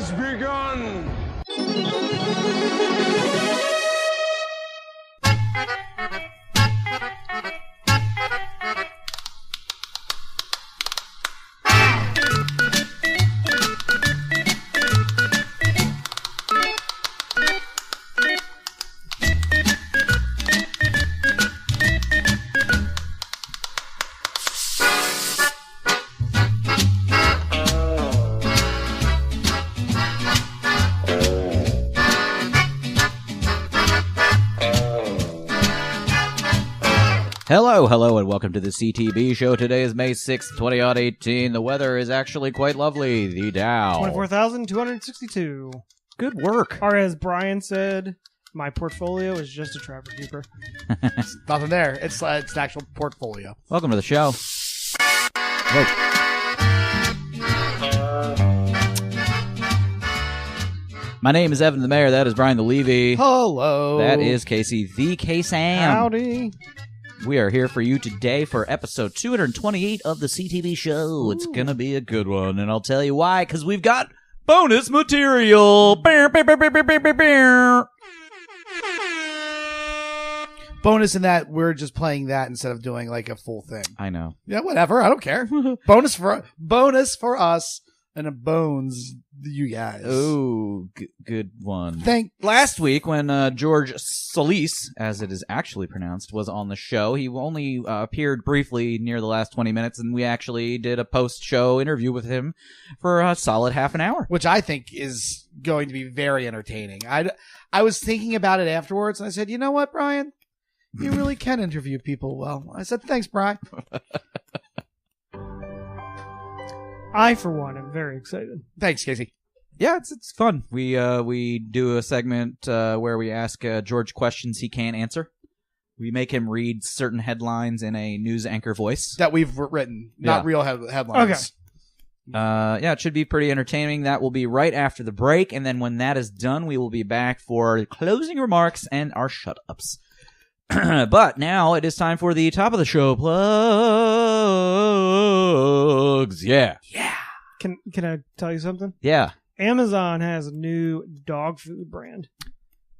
has begun! Hello, and welcome to the CTB show. Today is May 6th, 2018. The weather is actually quite lovely. The Dow. 24,262. Good work. Or as Brian said, my portfolio is just a trapper keeper. Nothing there. It's an actual portfolio. Welcome to the show. Whoa. My name is Evan the Mayor. That is Brian the Levy. Hello. That is Casey the K-Sam. Howdy. We are here for you today for episode 228 of the CTV show. It's going to be a good one, and I'll tell you why, because we've got bonus material. Bonus in that we're just playing that instead of doing like a full thing. I know. Yeah, whatever. I don't care. bonus for us and a bones you guys. Oh, good one. Last week when George Solis, as it is actually pronounced, was on the show, he only appeared briefly near the last 20 minutes, and we actually did a post-show interview with him for a solid half an hour. Which I think is going to be very entertaining. I was thinking about it afterwards, and I said, you know what, Brian? You really can interview people well. I said, thanks, Brian. I, for one, am very excited. Thanks, Casey. Yeah, it's fun. We do a segment where we ask George questions he can't answer. We make him read certain headlines in a news anchor voice. That we've written, not real headlines. Okay. Yeah, it should be pretty entertaining. That will be right after the break, and then when that is done, we will be back for closing remarks and our shut-ups. But now it is time for the top of the show plugs. Yeah. Can I tell you something? Yeah. Amazon has a new dog food brand.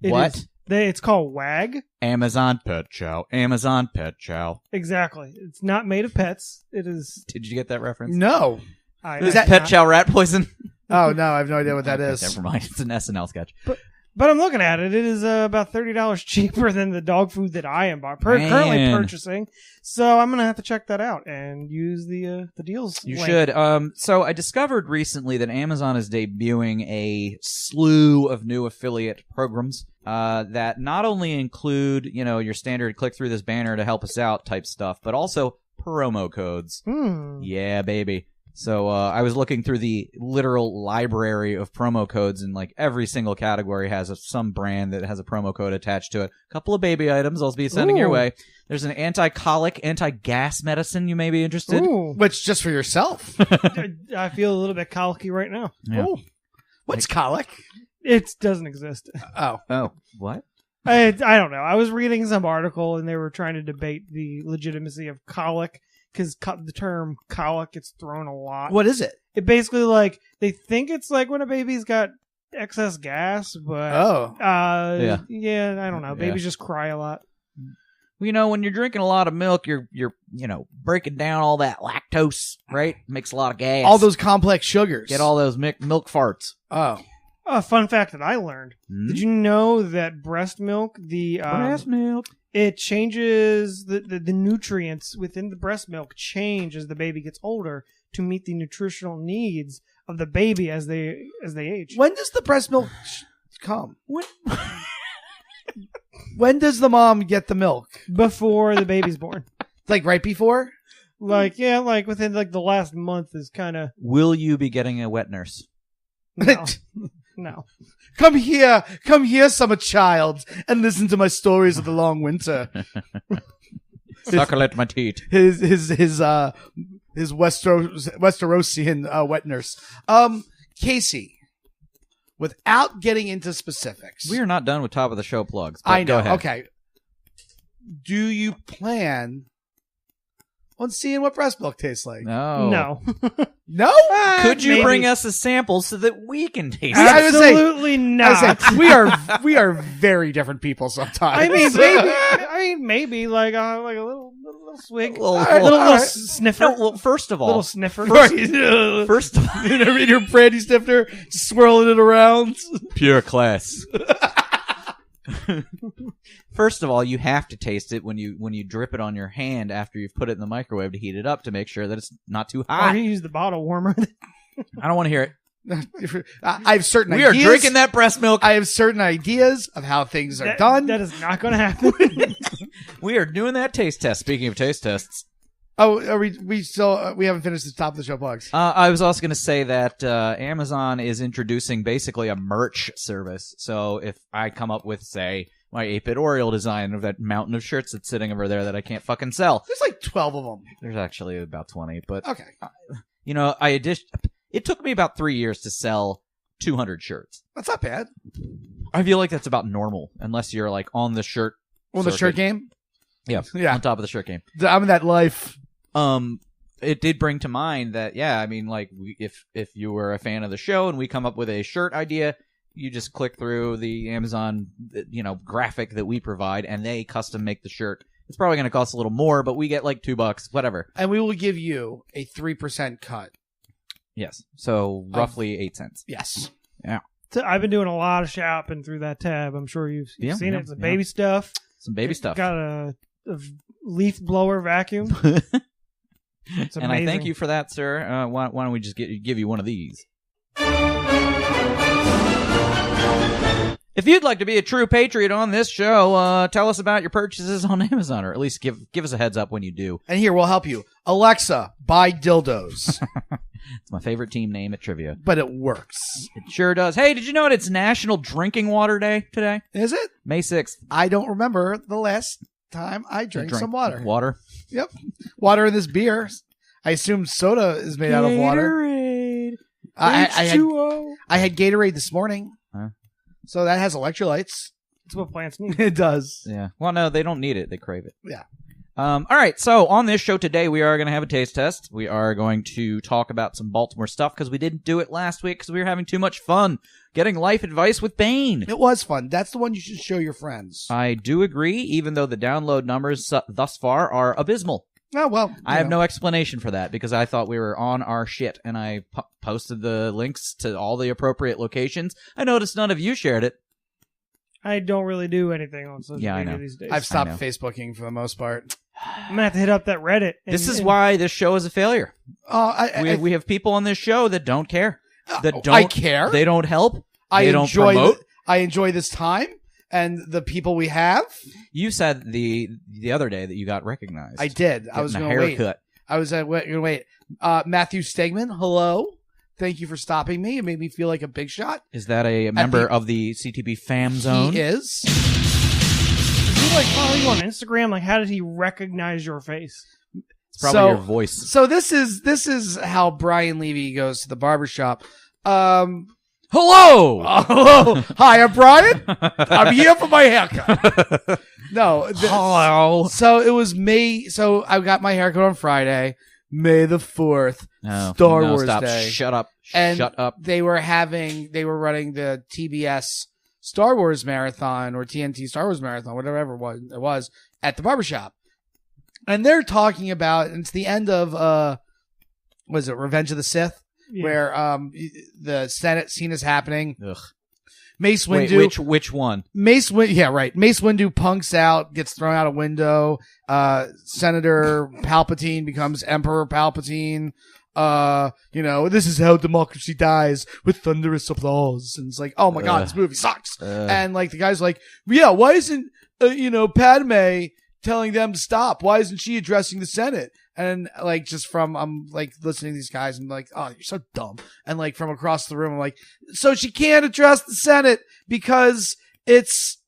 It's called WAG. Amazon Pet Chow. Amazon Pet Chow. Exactly. It's not made of pets. It is. Did you get that reference? No. Is that Pet Chow rat poison? Oh, no, I have no idea what that is. Never mind. It's an SNL sketch. But I'm looking at it. It is about $30 cheaper than the dog food that I am currently purchasing. So I'm going to have to check that out and use the deals. You link. should. So I discovered recently that Amazon is debuting a slew of new affiliate programs that not only include, your standard click through this banner to help us out type stuff, but also promo codes. Yeah, baby. So I was looking through the literal library of promo codes, and like every single category has some brand that has a promo code attached to it. A couple of baby items I'll be sending your way. There's an anti-colic, anti-gas medicine you may be interested. Which just for yourself. I feel a little bit colicky right now. Yeah. What's colic? It doesn't exist. Oh, what? I don't know. I was reading some article, and they were trying to debate the legitimacy of colic. Because the term colic gets thrown a lot. What is it? It basically they think it's like when a baby's got excess gas, but I don't know. Babies just cry a lot. Well, when you're drinking a lot of milk, you're breaking down all that lactose, right? Makes a lot of gas. All those complex sugars. Get all those milk farts. Oh. A fun fact that I learned. Did you know that breast milk, it changes the nutrients within the breast milk change as the baby gets older to meet the nutritional needs of the baby as they age. When does the breast milk come? When does the mom get the milk? Before the baby's born. Like right before? Within the last month is kind of. Will you be getting a wet nurse? No. No. Come here, summer child, and listen to my stories of the long winter. Suckle at my teat. His Westerosian wet nurse. Casey, without getting into specifics, we are not done with top of the show plugs. I know. Go ahead. Okay. Do you plan on seeing what breast milk tastes like. No. No? Could you maybe. bring us a sample so that we can taste it? Absolutely not. We are very different people sometimes. I mean, maybe like a little swig, little sniffer. No, well, first of all, little sniffer. first of all, in your brandy snifter, just swirling it around. pure class. First of all, you have to taste it when you drip it on your hand after you've put it in the microwave to heat it up to make sure that it's not too hot. Or you use the bottle warmer. I don't want to hear it. I have certain We ideas. are drinking that breast milk. I have certain ideas of how things are done. That is not going to happen. We are doing that taste test. Speaking of taste tests. Oh, are we still we haven't finished the top of the show plugs. I was also going to say that Amazon is introducing basically a merch service. So if I come up with, say, my 8-bit Oreo design of that mountain of shirts that's sitting over there that I can't fucking sell. There's like 12 of them. There's actually about 20, but Okay. It took me about 3 years to sell 200 shirts. That's not bad. I feel like that's about normal, unless you're like on the shirt. On the shirt game? Yeah. On top of the shirt game. I'm in that life. It did bring to mind that, yeah, I mean, like, if you were a fan of the show and we come up with a shirt idea, you just click through the Amazon, graphic that we provide, and they custom make the shirt. It's probably going to cost a little more, but we get like $2, whatever. And we will give you a 3% cut. Yes. So roughly 8 cents. Yes. Yeah. So I've been doing a lot of shopping through that tab. I'm sure you've seen it. Some baby stuff. Some baby stuff. Got a leaf blower vacuum. It's and I thank you for that, sir. Why don't we just give you one of these? If you'd like to be a true patriot on this show, tell us about your purchases on Amazon, or at least give us a heads up when you do. And here, we'll help you. Alexa, buy dildos. It's my favorite team name at trivia. But it works. It sure does. Hey, did you know it's National Drinking Water Day today? Is it? May 6th. I don't remember the last time I drank some water. Water? Yep. Water in this beer. I assume soda is made out of water. Gatorade. I had Gatorade this morning. Huh? So that has electrolytes. That's what plants need. It does. Yeah. Well, no, they don't need it. They crave it. Yeah. All right. So on this show today, we are going to have a taste test. We are going to talk about some Baltimore stuff because we didn't do it last week because we were having too much fun getting life advice with Bane. It was fun. That's the one you should show your friends. I do agree, even though the download numbers thus far are abysmal. Oh, well. I have no explanation for that because I thought we were on our shit and I posted the links to all the appropriate locations. I noticed none of you shared it. I don't really do anything on social media these days. I've stopped Facebooking for the most part. I'm going to have to hit up that Reddit. This is why this show is a failure. We have people on this show that don't care. I care. They don't help. They don't promote. I enjoy this time and the people we have. You said the other day that you got recognized. I did. I was going to wait. I was going to wait. Matthew Stegman, hello. Thank you for stopping me. It made me feel like a big shot. Is that a member of the CTB fam zone? He is. Did he follow you on Instagram? Like, how did he recognize your face? It's probably your voice. So this is how Brian Levy goes to the barbershop. Hello! Hello! Hi, I'm Brian. I'm here for my haircut. No. Hello. So it was May. So I got my haircut on Friday, May the 4th, Star Wars stop. Day. Shut up. And Shut up. They were running the TBS Star Wars Marathon or TNT Star Wars Marathon, whatever it was, at the barbershop. And they're talking about, and it's the end of, was it Revenge of the Sith? Yeah. Where the Senate scene is happening. Ugh. Mace Windu. Wait, which one? Mace Windu punks out, gets thrown out a window. Senator Palpatine becomes Emperor Palpatine. This is how democracy dies, with thunderous applause. And it's like, oh my god, this movie sucks. And like the guy's like, yeah, why isn't Padme telling them to stop? Why isn't she addressing the Senate? And like just from I'm like listening to these guys, I'm like, oh, you're so dumb. And like from across the room, I'm like, so she can't address the Senate because it's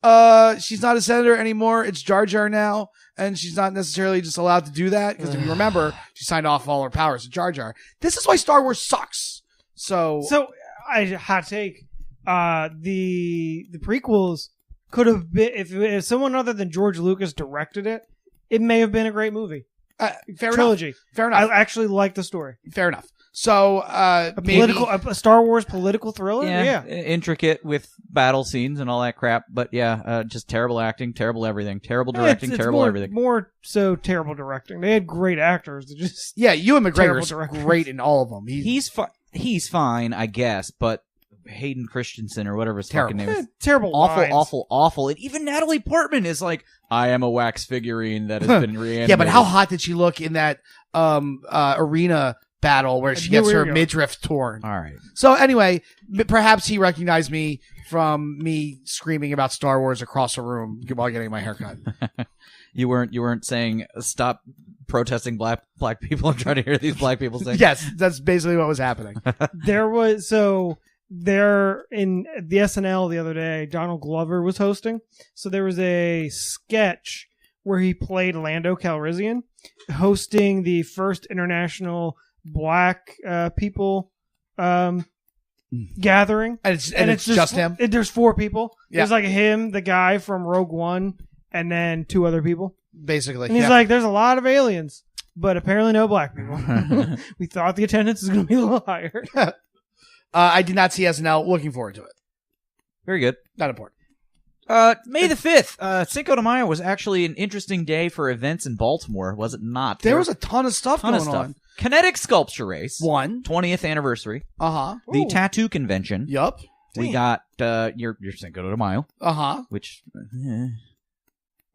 she's not a senator anymore. It's Jar Jar now, and she's not necessarily just allowed to do that because if you remember, she signed off all her powers to Jar Jar. This is why Star Wars sucks. So I hot take. The prequels could have been if someone other than George Lucas directed it, it may have been a great movie. Fair trilogy. enough. Fair enough. I actually like the story. Fair enough. So, A Star Wars political thriller? Yeah. Intricate with battle scenes and all that crap. But just terrible acting, terrible everything. Terrible directing, terrible everything. More so terrible directing. They had great actors. Just Ewan McGregor's great in all of them. He's fine, I guess, but Hayden Christensen or whatever his fucking name is. Terrible Awful. And even Natalie Portman is like, I am a wax figurine that has been reanimated. Yeah, but how hot did she look in that arena battle where she gets her midriff torn? All right. So anyway, perhaps he recognized me from me screaming about Star Wars across a room while getting my haircut. You weren't saying stop protesting black people. I'm trying to hear these black people sing. Yes, that's basically what was happening. There in the SNL the other day, Donald Glover was hosting. So there was a sketch where he played Lando Calrissian, hosting the first international black people gathering. And it's just him? There's 4 people. Yeah. There's like him, the guy from Rogue One, and then 2 other people. Basically. And he's like, there's a lot of aliens, but apparently no black people. We thought the attendance was going to be a little higher. I did not see SNL. Looking forward to it. Very good. Not important. May the 5th, Cinco de Mayo was actually an interesting day for events in Baltimore, was it not? There was a ton of stuff going on. Kinetic Sculpture Race. 20th anniversary. Uh-huh. The Tattoo Convention. Yup. We got your Cinco de Mayo. Uh-huh. Which...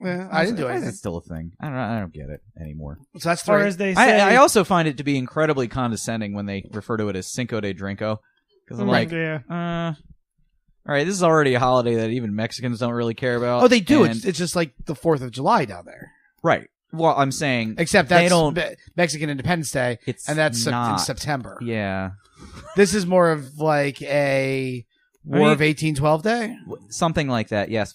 I didn't do anything. It's still a thing. I don't get it anymore. So that's 3. Or as they say, I also find it to be incredibly condescending when they refer to it as Cinco de Drinko. Because I'm like, all right, this is already a holiday that even Mexicans don't really care about. Oh, they do. It's just like the 4th of July down there. Right. Well, I'm saying... Except that's Mexican Independence Day, and that's not in September. Yeah. This is more of like a War of 1812 Day? Something like that, yes.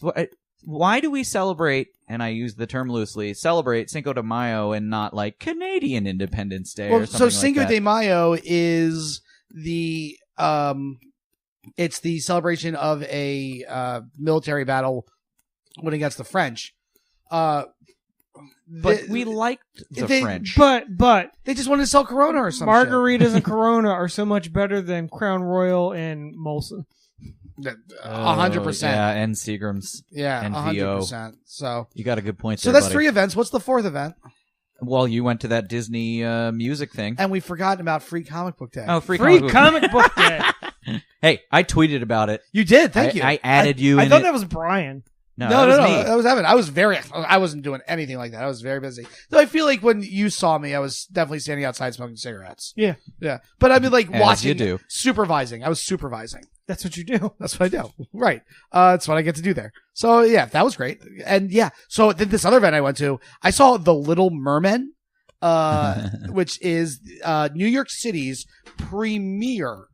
Why do we celebrate, and I use the term loosely, celebrate Cinco de Mayo and not like Canadian Independence Day or something like that? So Cinco de Mayo is the... it's the celebration of a military battle when against the French. But we liked the French. But they just wanted to sell Corona or something. Margaritas and Corona are so much better than Crown Royal and Molson. 100%. Yeah, and Seagram's. Yeah, and 100%. So you got a good point there, that's buddy. 3 events. What's the 4th event? Well, you went to that Disney music thing. And we've forgotten about Free Comic Book Day. Oh, Free Comic Book Day. Hey, I tweeted about it. You did, thank you. I added you in I thought that was Brian. No, that was me. That was Evan. I wasn't doing anything like that. I was very busy. So I feel like when you saw me, I was definitely standing outside smoking cigarettes. Yeah. Yeah. But I mean, like, as watching. You do. Supervising. I was supervising. That's what you do. That's what I do. Right. That's what I get to do there. So, yeah, that was great. And, yeah. So, this other event I went to, I saw The Little Mermen, which is New York City's premier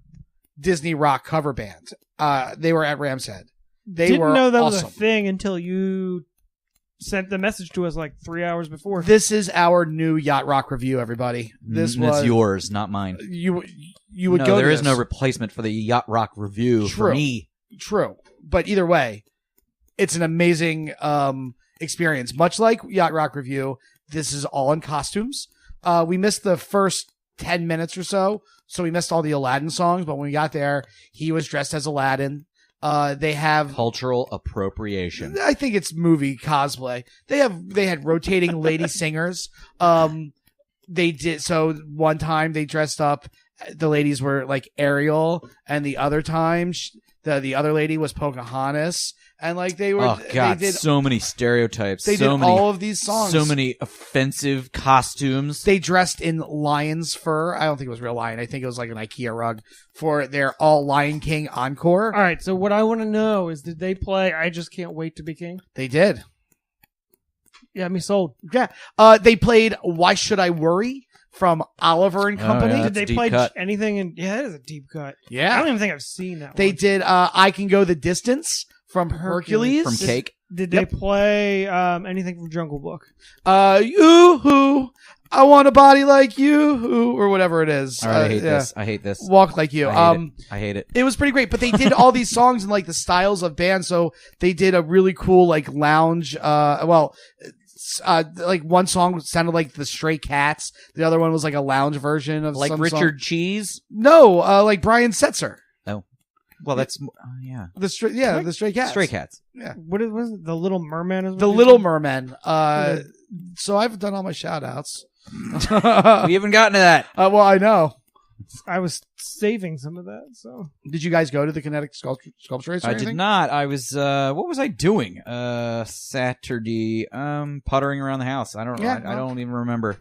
Disney rock cover band. They were at Ram's Head. Didn't know that awesome. was a thing until you sent the message to us like 3 hours before. This is our new Yacht Rock review, everybody. This was it's yours, not mine. You would no, go. There to is this. no replacement for the Yacht Rock review for me. True, but either way, it's an amazing experience. Much like Yacht Rock review, this is all in costumes. We missed the first 10 minutes or so we missed all the Aladdin songs. But when we got there, he was dressed as Aladdin. They have cultural appropriation. I think it's movie cosplay. They had rotating lady singers. They did so one time they dressed up. The ladies were like Ariel, and the other time the other lady was Pocahontas, and like they were. Oh God! They did, so many stereotypes. They did all of these songs. So many offensive costumes. They dressed in lion's fur. I don't think it was real lion. I think it was like an IKEA rug for their all Lion King encore. All right. So what I want to know is, did they play "I Just Can't Wait to Be King"? They did. Yeah, me sold. Yeah. They played "Why Should I Worry" from Oliver and Company. Yeah, did they play cut. anything? Yeah, that is a deep cut. Yeah. I don't even think I've seen that. They one. did "I Can Go the Distance" from Hercules. From Cake. Did they play anything from Jungle Book? Yoo-hoo, I want a body like you, or whatever it is. All right, I hate this. Walk Like You. I hate it. It was pretty great, but they did all these songs in like the styles of bands. So they did a really cool like lounge. like one song sounded like the Stray Cats. The other one was like a lounge version of Like some Richard song. Cheese? No, like Brian Setzer. Well, that's yeah. The Stray Cats. Stray Cats. Yeah. What was it? The Little Merman? Is what The you Little said? Mermen. So I've done all my shout outs. We haven't gotten to that. Well, I know. I was saving some of that. So Did you guys go to the Kinetic Sculpture Race or I anything? did not. I was what was I doing? Saturday. Puttering around the house. I don't know. Yeah, I don't even remember.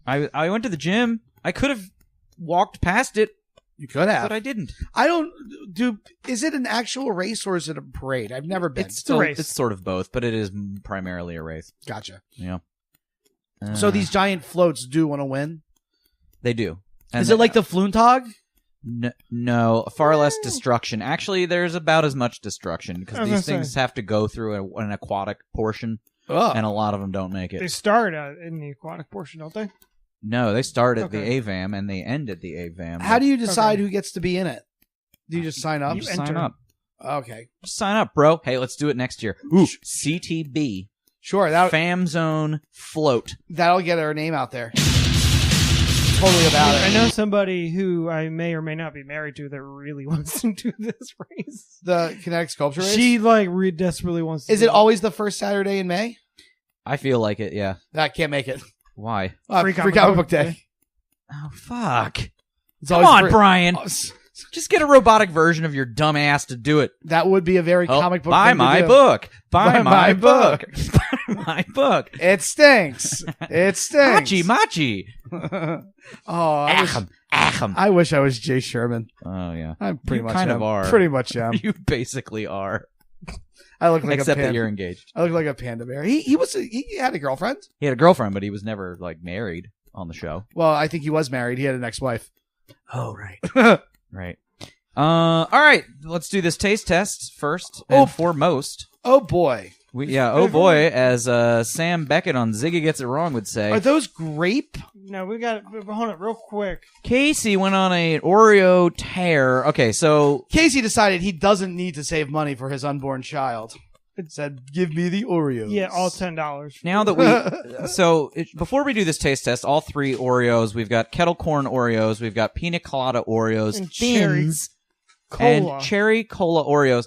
I went to the gym. I could have walked past it, You could have. but I didn't. I don't do. Is it an actual race or is it a parade? I've never been. It's a race. It's sort of both, but it is primarily a race. Gotcha. Yeah. So these giant floats do want to win. They do. And Is it like the Fluntog? No, far less destruction. Actually, there's about as much destruction because I was these gonna things say. have to go through an aquatic portion, Oh. and a lot of them don't make they it. start in the aquatic portion, don't they? No, they start at Okay. the AVAM and they end at the AVAM. How do you decide Okay. who gets to be in it? Do you just sign up? You Just sign enter. up? Okay. Just sign up, bro. Hey, let's do it next year. Ooh, CTB, Sure. Fam Zone Float. That'll get our name out there. Totally about I it. know somebody who I may or may not be married to that really wants to do this race. The Kinetic Sculpture Race? She like desperately wants to. Is do it always the first Saturday in May? I feel like it. Yeah. I can't make it. Why? Free Free comic Comic book Book Day. Oh fuck! It's Come always on, free. Brian. Oh, Just get a robotic version of your dumb ass to do it. That would be a very Oh, comic book buy thing to my do. book. Buy Buy my my book. Buy my book. It stinks. It stinks. Machi. Oh, Achem. I wish I was Jay Sherman. Oh yeah. I pretty You much kind am. of are. Pretty much am. You basically are. I look like Except a that panda. you're engaged. I look like a panda bear. He had a girlfriend. He had a girlfriend, but he was never like married on the show. Well, I think he was married. He had an ex-wife. Oh right. Right. All right. Let's do this taste test first and foremost. Oh boy. Oh boy, as Sam Beckett on Ziggy Gets It Wrong would say. Are those grape? No, we got. Hold it real quick. Casey went on an Oreo tear. Okay, so Casey decided he doesn't need to save money for his unborn child. It said, "Give me the Oreos." Yeah, all $10. now that we before we do this taste test, all three Oreos, we've got kettle corn Oreos, we've got Pina Colada Oreos, And cherry Thins, Cola. and cherry cola Oreos.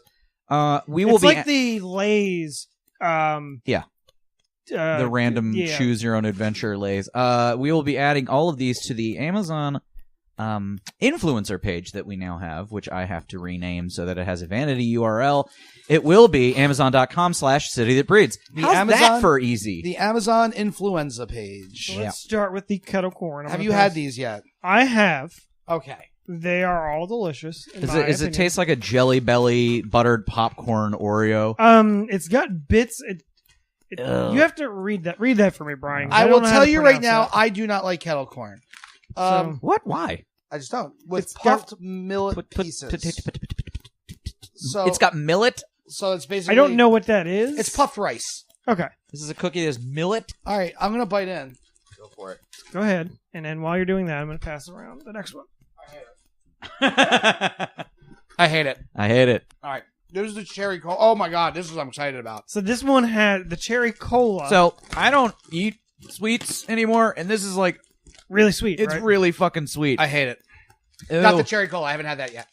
We will It's be like the Lay's. the random yeah. choose your own adventure lays. We will be adding all of these to the Amazon influencer page that we now have, which I have to rename so that it has a vanity URL. It will be amazon.com/citythatbreeds. How's that for easy? The Amazon influenza page. So let's start with the kettle corn. I'm Have gonna you pass- had these yet? I have. Okay. They are all delicious. Does it taste like a Jelly Belly buttered popcorn Oreo? It's got bits. Ugh. You have to read that. Read that for me, Brian. I don't will know how tell to you right pronounce now, that. I do not like kettle corn. So- What? Why? I just don't. With It's got- puffed millet pieces. So It's got millet. So it's basically. I don't know what that is. It's puffed rice. Okay, This is a cookie that has millet. All right, I'm gonna bite in. Go for it. go ahead. And then while you're doing that, I'm going to pass around the next one. I I hate it. hate it. All right, this is the cherry cola. Oh my god, this is what I'm excited about. So this one had the cherry cola. So I don't eat sweets anymore, and this is like really sweet. it's right? really fucking sweet. I hate it. Ew. Not the cherry cola. I haven't had that yet.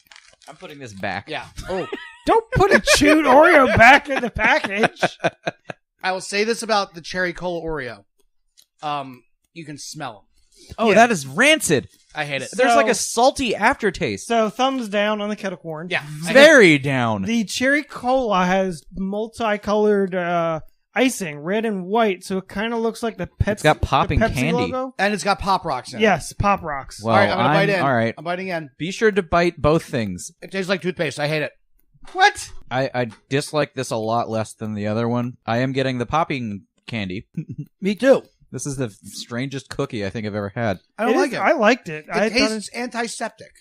I'm putting this back. Yeah. Oh, Don't put a chewed Oreo back in the package. I will say this about the cherry cola Oreo. You can smell them. Oh, Yeah. that is rancid. I hate it. So- There's like a salty aftertaste. So thumbs down on the kettle corn. Yeah. Very down. The cherry cola has multicolored icing, red and white, so it kind of looks like the Pepsi. It's got popping the Pepsi candy. logo. And it's got Pop Rocks in it. Yes, Pop Rocks. Well, All right, I'm gonna bite in. All right. I'm biting in. Be sure to bite both things. It tastes like toothpaste. I hate it. What? I dislike this a lot less than the other one. I am getting the popping candy. Me too. This is the strangest cookie I think I've ever had. I don't like it. I liked it. I It thought tastes antiseptic.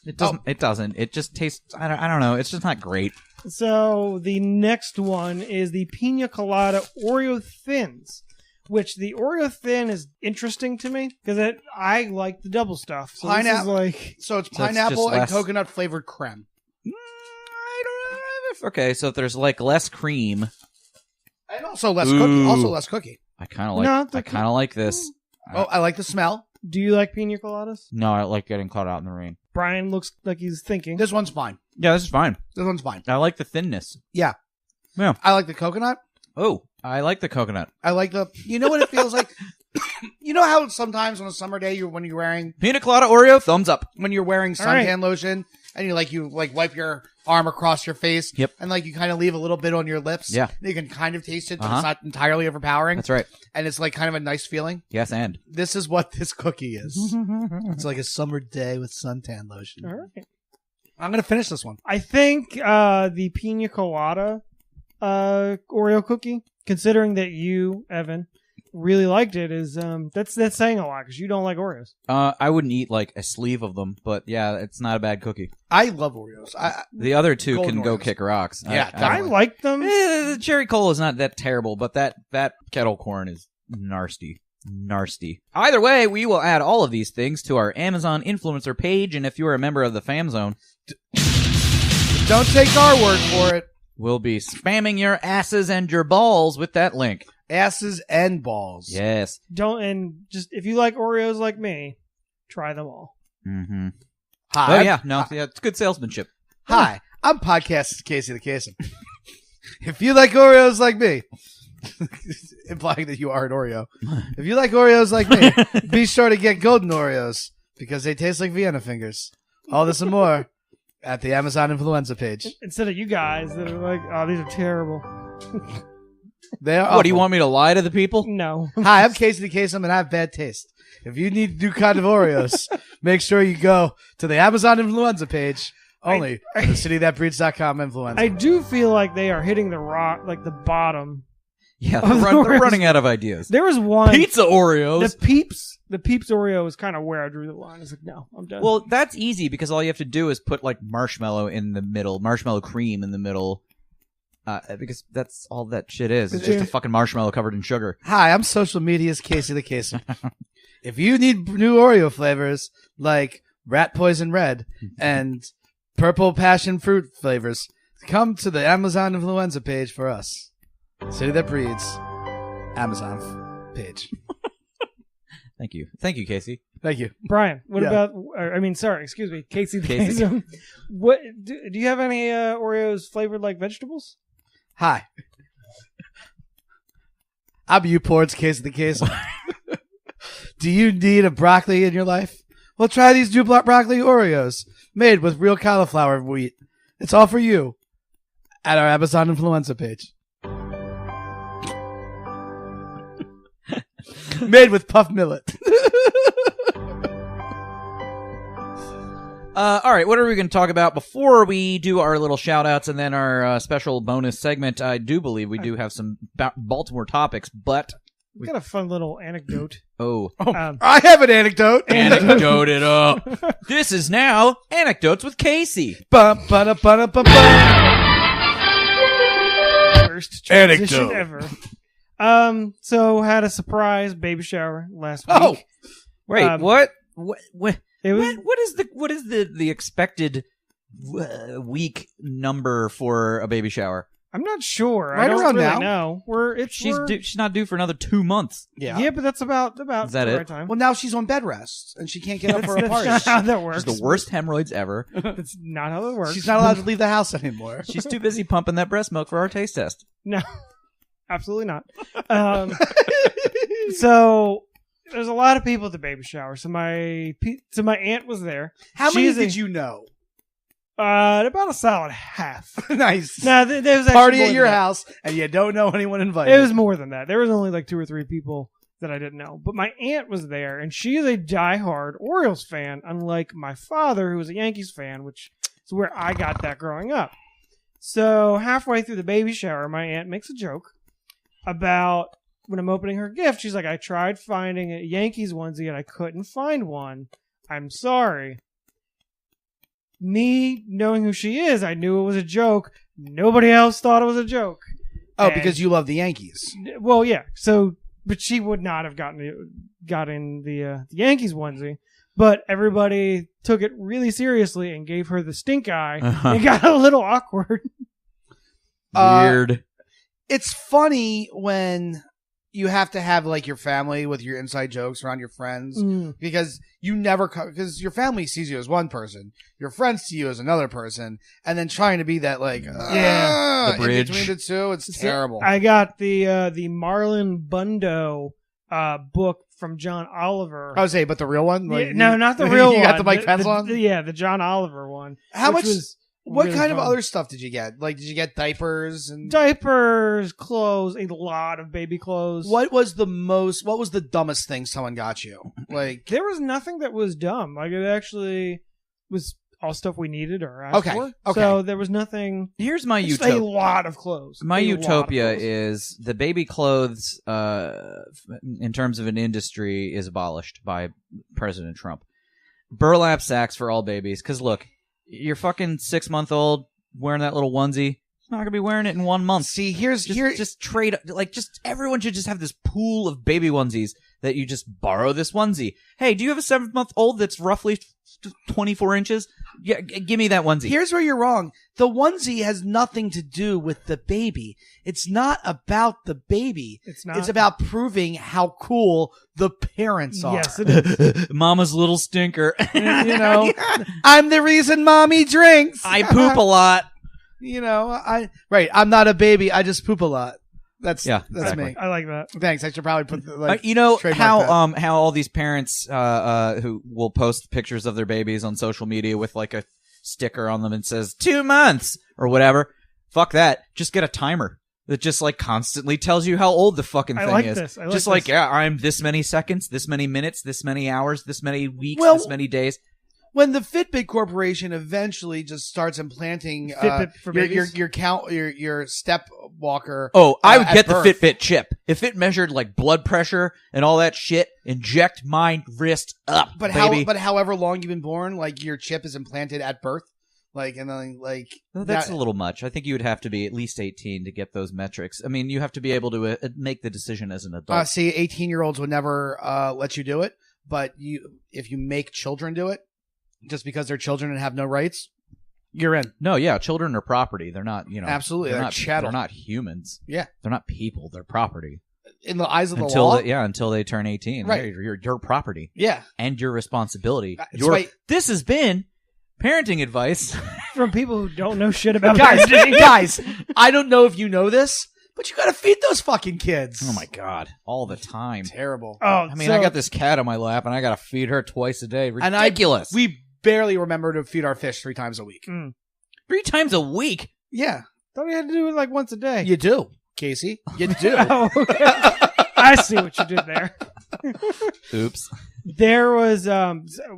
It doesn't. It doesn't. It just tastes. I don't know. It's just not great. So the next one is the Pina Colada Oreo Thins, which the Oreo Thin is interesting to me because I like the double stuff. So this is Pineapple. like So it's So it's pineapple just and less- coconut flavored creme. I don't know. Okay, so if there's like less cream. Also less cookie. Also less cookie. I kind of like this. Oh, I like the smell. Do you like pina coladas? No, I like getting caught out in the rain. Brian looks like he's thinking. This one's fine. Yeah, this is fine. This one's fine. I like the thinness. Yeah. Yeah. I like the coconut. Oh, I like the coconut. I like the. You know what it feels like? You know how sometimes on a summer day when you're wearing Pina colada Oreo, thumbs up. when you're wearing suntan lotion and you wipe your arm across your face. Yep. And you kind of leave a little bit on your lips. Yeah. You can kind of taste it, but it's not entirely overpowering. That's right. And it's kind of a nice feeling. Yes, and This is what this cookie is. It's like a summer day with suntan lotion. All right. I'm gonna finish this one. I think the pina colada Oreo cookie, considering that you, Evan, really liked it, is that's saying a lot because you don't like Oreos. I wouldn't eat a sleeve of them, but yeah, it's not a bad cookie. I love Oreos. The other two Golden can go Oreos. kick rocks. Yeah, I definitely. like them. The cherry cola is not that terrible, but that kettle corn is nasty. Either way, we will add all of these things to our Amazon influencer page, and if you are a member of the Fam Zone, Don't take our word for it. we'll be spamming your asses and your balls with that link. Asses and balls. Yes. Just if you like Oreos like me, try them all. Mm-hmm. Hi. Oh yeah, no, yeah, it's good salesmanship. Hi. I'm podcast Casey the Casey. If you like Oreos like me, implying that you are an Oreo. If you like Oreos like me, be sure to get golden Oreos because they taste like Vienna fingers. All this and more at the Amazon influenza page. Instead of you guys that are like, oh, these are terrible. They are. What, do you awful. want me to lie to the people? No. Hi, I'm Casey the Casey and I have bad taste. If you need new kind of Oreos, make sure you go to the Amazon influenza page. Only for the citythatbreeds.com influenza. I do feel like they are hitting the rock, like the bottom. Yeah, Of they're Oreos. running out of ideas. There was one. Pizza Oreos. The Peeps Oreo is kind of where I drew the line. It's like, no, I'm done. Well, that's easy because all you have to do is put marshmallow in the middle, marshmallow cream in the middle, because that's all that shit is. It's just a fucking marshmallow covered in sugar. Hi, I'm social media's Casey the Casey. If you need new Oreo flavors like Rat Poison Red and Purple Passion Fruit flavors, come to the Amazon influenza page for us. City That Breeds, Amazon page. Thank you, Casey. Thank you. Brian, what Yeah. about? Excuse me, Casey. Casey. What do you have any Oreos flavored like vegetables? Hi. I'm Uport's Casey the Casey. Do you need a broccoli in your life? Well, try these new broccoli Oreos made with real cauliflower wheat. It's all for you at our Amazon influenza page. Made with puff millet. All right, what are we going to talk about before we do our little shout-outs and then our special bonus segment? I do believe we do have some Baltimore topics, but... We've got a fun little anecdote. Oh. I have an anecdote. Anecdote it up. This is now Anecdotes with Casey. Bum, ba-da, ba-da, ba-bum. First transition Anecdote. ever. So had a surprise baby shower last week. Oh, Wait, what? What? It was What is the expected week number for a baby shower? I'm not sure. Right I don't around really now. know. She's not due for another 2 months. Yeah, but that's about Is that the it? right time. well, now she's on bed rest and she can't get up for a That's party. not how that works. She's the worst hemorrhoids ever. That's not how that works. She's not allowed to leave the house anymore. She's too busy pumping that breast milk for our taste test. No, absolutely not. So there's a lot of people at the baby shower. So my aunt was there. How many She's did you know? About a solid half. Nice. No, there was actually Party more at than your that. house and you don't know anyone invited. It was more than that. There was only like 2 or 3 people that I didn't know. But my aunt was there, and she is a diehard Orioles fan, unlike my father, who was a Yankees fan, which is where I got that growing up. So halfway through the baby shower, my aunt makes a joke about when I'm opening her gift. She's like, I tried finding a Yankees onesie, and I couldn't find one. I'm sorry. Me knowing who she is, I knew it was a joke. Nobody else thought it was a joke. Oh, And- because you love the Yankees. well, yeah. So, but she would not have got in the Yankees onesie. But everybody took it really seriously and gave her the stink eye. It got a little awkward. Weird. it's funny when you have to have like your family with your inside jokes around your friends because you never because your family sees you as one person, your friends see you as another person, and then trying to be that like the bridge in between the two, it's terrible. I got the Marlon Bundo book from John Oliver. I would say, but the real one, like, no, not the real one. You got the Mike Pence one. The John Oliver one. How much? What really kind fun. of other stuff did you get? Like, did you get diapers and clothes, a lot of baby clothes? What was the dumbest thing someone got you? Like, there was nothing that was dumb. Like, it actually was all stuff we needed or asked for. Okay. So there was nothing. Here's my Just utopia. a lot of clothes. My utopia is the baby clothes, in terms of an industry, is abolished by President Trump. Burlap sacks for all babies. Because look, you're fucking 6-month-old wearing that little onesie. Not gonna be wearing it in 1 month. See, just trade, like, just everyone should just have this pool of baby onesies that you just borrow this onesie. Hey, do you have a 7-month-old that's roughly 24 inches? Yeah, give me that onesie. Here's where you're wrong. The onesie has nothing to do with the baby. It's not about the baby. It's not. It's about proving how cool the parents are. Yes, it is. Mama's little stinker. You know, I'm the reason mommy drinks. I poop a lot. You know, I'm not a baby. I just poop a lot. That's exactly. me. I like that. Thanks. I should probably put you know trademark how all these parents who will post pictures of their babies on social media with like a sticker on them and says 2 months or whatever. Fuck that. Just get a timer that just like constantly tells you how old the fucking thing is. This. I like just this. like, yeah, I'm this many seconds, this many minutes, this many hours, this many weeks, Well, this many days. When the Fitbit Corporation eventually just starts implanting Fitbit for babies? your step walker. Oh, I would get birth. the Fitbit chip. If it measured like blood pressure and all that shit, inject my wrist up, But baby. but however long you've been born, like your chip is implanted at birth. Like, and then like Well, that's a little much. I think you would have to be at least 18 to get those metrics. I mean, you have to be able to make the decision as an adult. see, 18-year-olds would never let you do it, but if you make children do it, just because they're children and have no rights, you're in. No, yeah, children are property. They're not, Absolutely, they're they're not chattel. They're not humans. Yeah, they're not people. They're property. In the eyes of the law, until they turn 18. Right, you're your property. Yeah, and your responsibility. This has been parenting advice from people who don't know shit about guys. I don't know if you know this, but you gotta feed those fucking kids. Oh my god, all the time. Terrible. Oh, I mean, I got this cat on my lap, and I gotta feed her twice a day. Ridiculous. We barely remember to feed our fish 3 times a week. 3 times a week? Yeah. Thought we had to do it like once a day. You do, Casey. You do. Oh, okay. I see what you did there. Oops. There was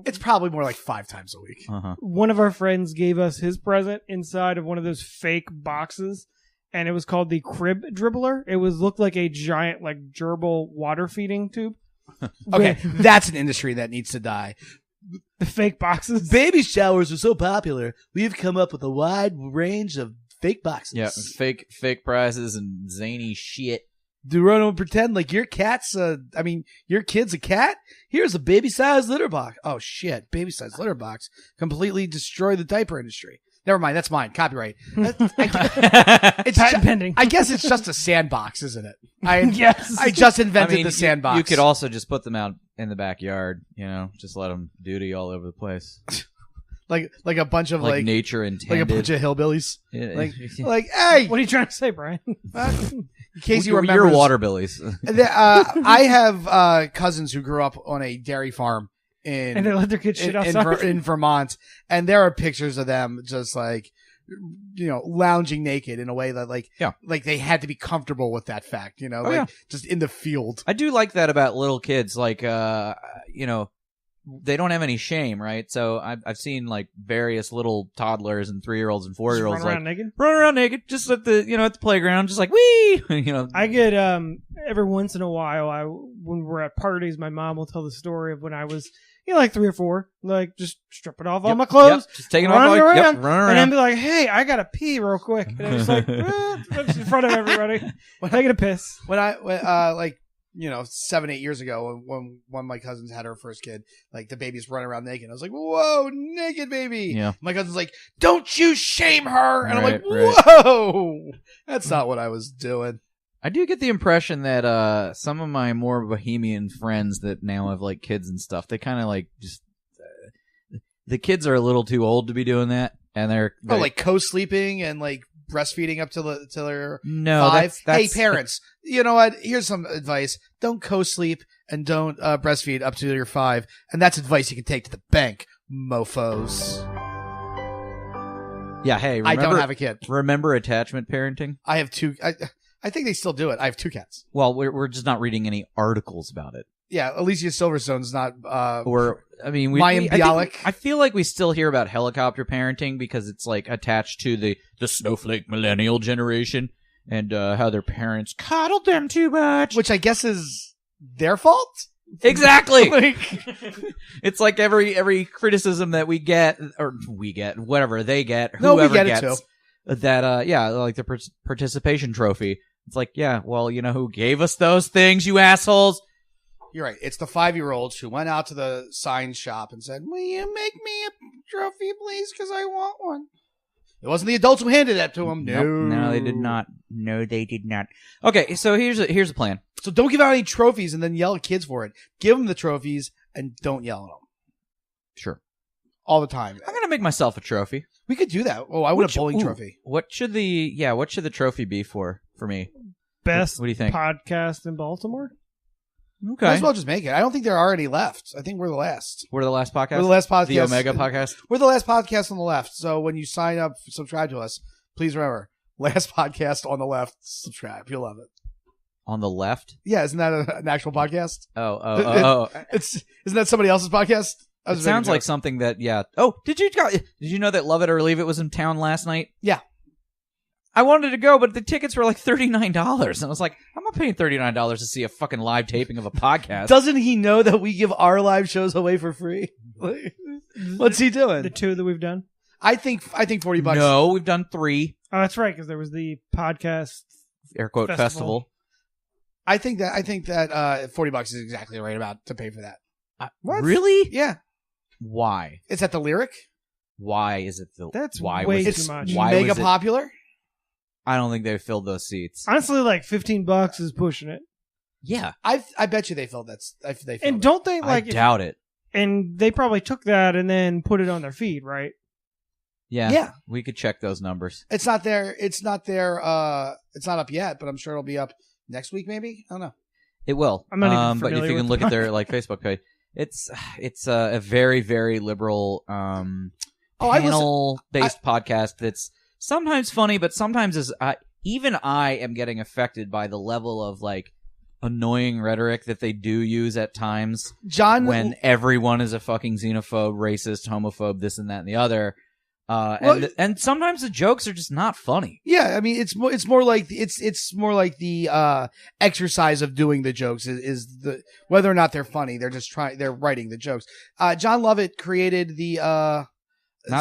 it's probably more like 5 times a week. One of our friends gave us his present inside of one of those fake boxes, and it was called the Crib Dribbler. It looked like a giant like gerbil water feeding tube. Okay, that's an industry that needs to die. The fake boxes. Baby showers are so popular, we've come up with a wide range of fake boxes. Yeah, fake prizes and zany shit. Do run and pretend like your cat's your kid's a cat? Here's a baby-sized litter box. Oh shit, baby-sized litter box completely destroy the diaper industry. Never mind, that's mine. Copyright. It's patent pending. I guess it's just a sandbox, isn't it? Yes. I just invented the sandbox. You could also just put them out in the backyard, just let them duty all over the place. like a bunch of like nature intended. like a bunch of hillbillies. Yeah. Like, hey, what are you trying to say, Brian? In case you You're remember, waterbillies. I have cousins who grew up on a dairy farm and they let their kids shit outside in Vermont, and there are pictures of them just like lounging naked in a way that like they had to be comfortable with that fact, just in the field. I do like that about little kids, like they don't have any shame, right? So I've seen like various little toddlers and 3-year-olds and 4-year-olds run around naked, just at the at the playground, just like wee. I get every once in a while, when we're at parties, my mom will tell the story of when I was like 3 or 4, like just stripping off all my clothes, just taking running off around, running around, and then be like, "Hey, I gotta pee real quick," and I'm just like, in front of everybody, taking a piss. When I 7-8 years ago, when one of my cousins had her first kid, like the baby's running around naked. I was like, "Whoa, naked baby!" Yeah. My cousin's like, "Don't you shame her!" And I'm like, Right. "Whoa!" That's not what I was doing. I do get the impression that some of my more bohemian friends that now have like kids and stuff, they kind of like just the kids are a little too old to be doing that, and they're like co-sleeping and like breastfeeding up till they're no, 5. That's Hey, parents, you know what? Here's some advice: don't co-sleep and don't breastfeed up till you're 5, and that's advice you can take to the bank, mofo's. Yeah, hey, I don't have a kid. Remember attachment parenting? I have 2. I think they still do it. I have 2 cats. Well, we're just not reading any articles about it. Yeah, Alicia Silverstone's not. Mayim Bialik. I feel like we still hear about helicopter parenting because it's like attached to the snowflake millennial generation and how their parents coddled them too much, Which I guess is their fault. Exactly. It's like every criticism that we get, whatever they get, whoever we get gets it too. That, like the participation trophy. It's like, yeah, well, you know who gave us those things, you assholes? You're right. It's the 5-year-olds who went out to the sign shop and said, "Will you make me a trophy, please? Because I want one." It wasn't the adults who handed that to them. No, they did not. No, they did not. Okay, so here's a plan. So don't give out any trophies and then yell at kids for it. Give them the trophies and don't yell at them. Sure. All the time. I'm gonna make myself a trophy. We could do that. Oh, I want a bowling trophy. What should the trophy be for me? Best What do you think? podcast in Baltimore? Okay. Might as well just make it. I don't think there are any left. I think we're the last. We're the last podcast? We're the last podcast. The Omega podcast? We're the last podcast on the left. So when you sign up, subscribe to us, please remember, last podcast on the left, subscribe. You'll love it. On the left? Yeah, isn't that an actual podcast? Oh. Isn't that somebody else's podcast? It sounds like something that, yeah. Oh, did you know that Love It or Leave It was in town last night? Yeah. I wanted to go, but the tickets were like $39. And I was like, I'm not paying $39 to see a fucking live taping of a podcast. Doesn't he know that we give our live shows away for free? What's he doing? The 2 that we've done? I think $40. No, we've done 3. Oh, that's right, because there was the podcast Air quote festival. I think that $40 is exactly the right amount to pay for that. What? Really? Yeah. Why? It's at the Lyric. Why is it the? That's why way was too it, much. Why Mega was it, popular. I don't think they filled those seats. Honestly, like $15 is pushing it. Yeah, I bet you they filled that. They filled And don't they I doubt it. And they probably took that and then put it on their feed, right? Yeah, Yeah. We could check those numbers. It's not there. It's not there. It's not up yet, but I'm sure it'll be up next week. Maybe I don't know. It will. I'm not even but if familiar you can with look at their like Facebook page, it's a very, very liberal panel-based podcast that's sometimes funny, but sometimes is even I am getting affected by the level of like annoying rhetoric that they do use at times. John, when everyone is a fucking xenophobe, racist, homophobe, this and that and the other. And sometimes the jokes are just not funny. Yeah, I mean it's more like the exercise of doing the jokes is the whether or not they're funny. They're writing the jokes. John Lovett created the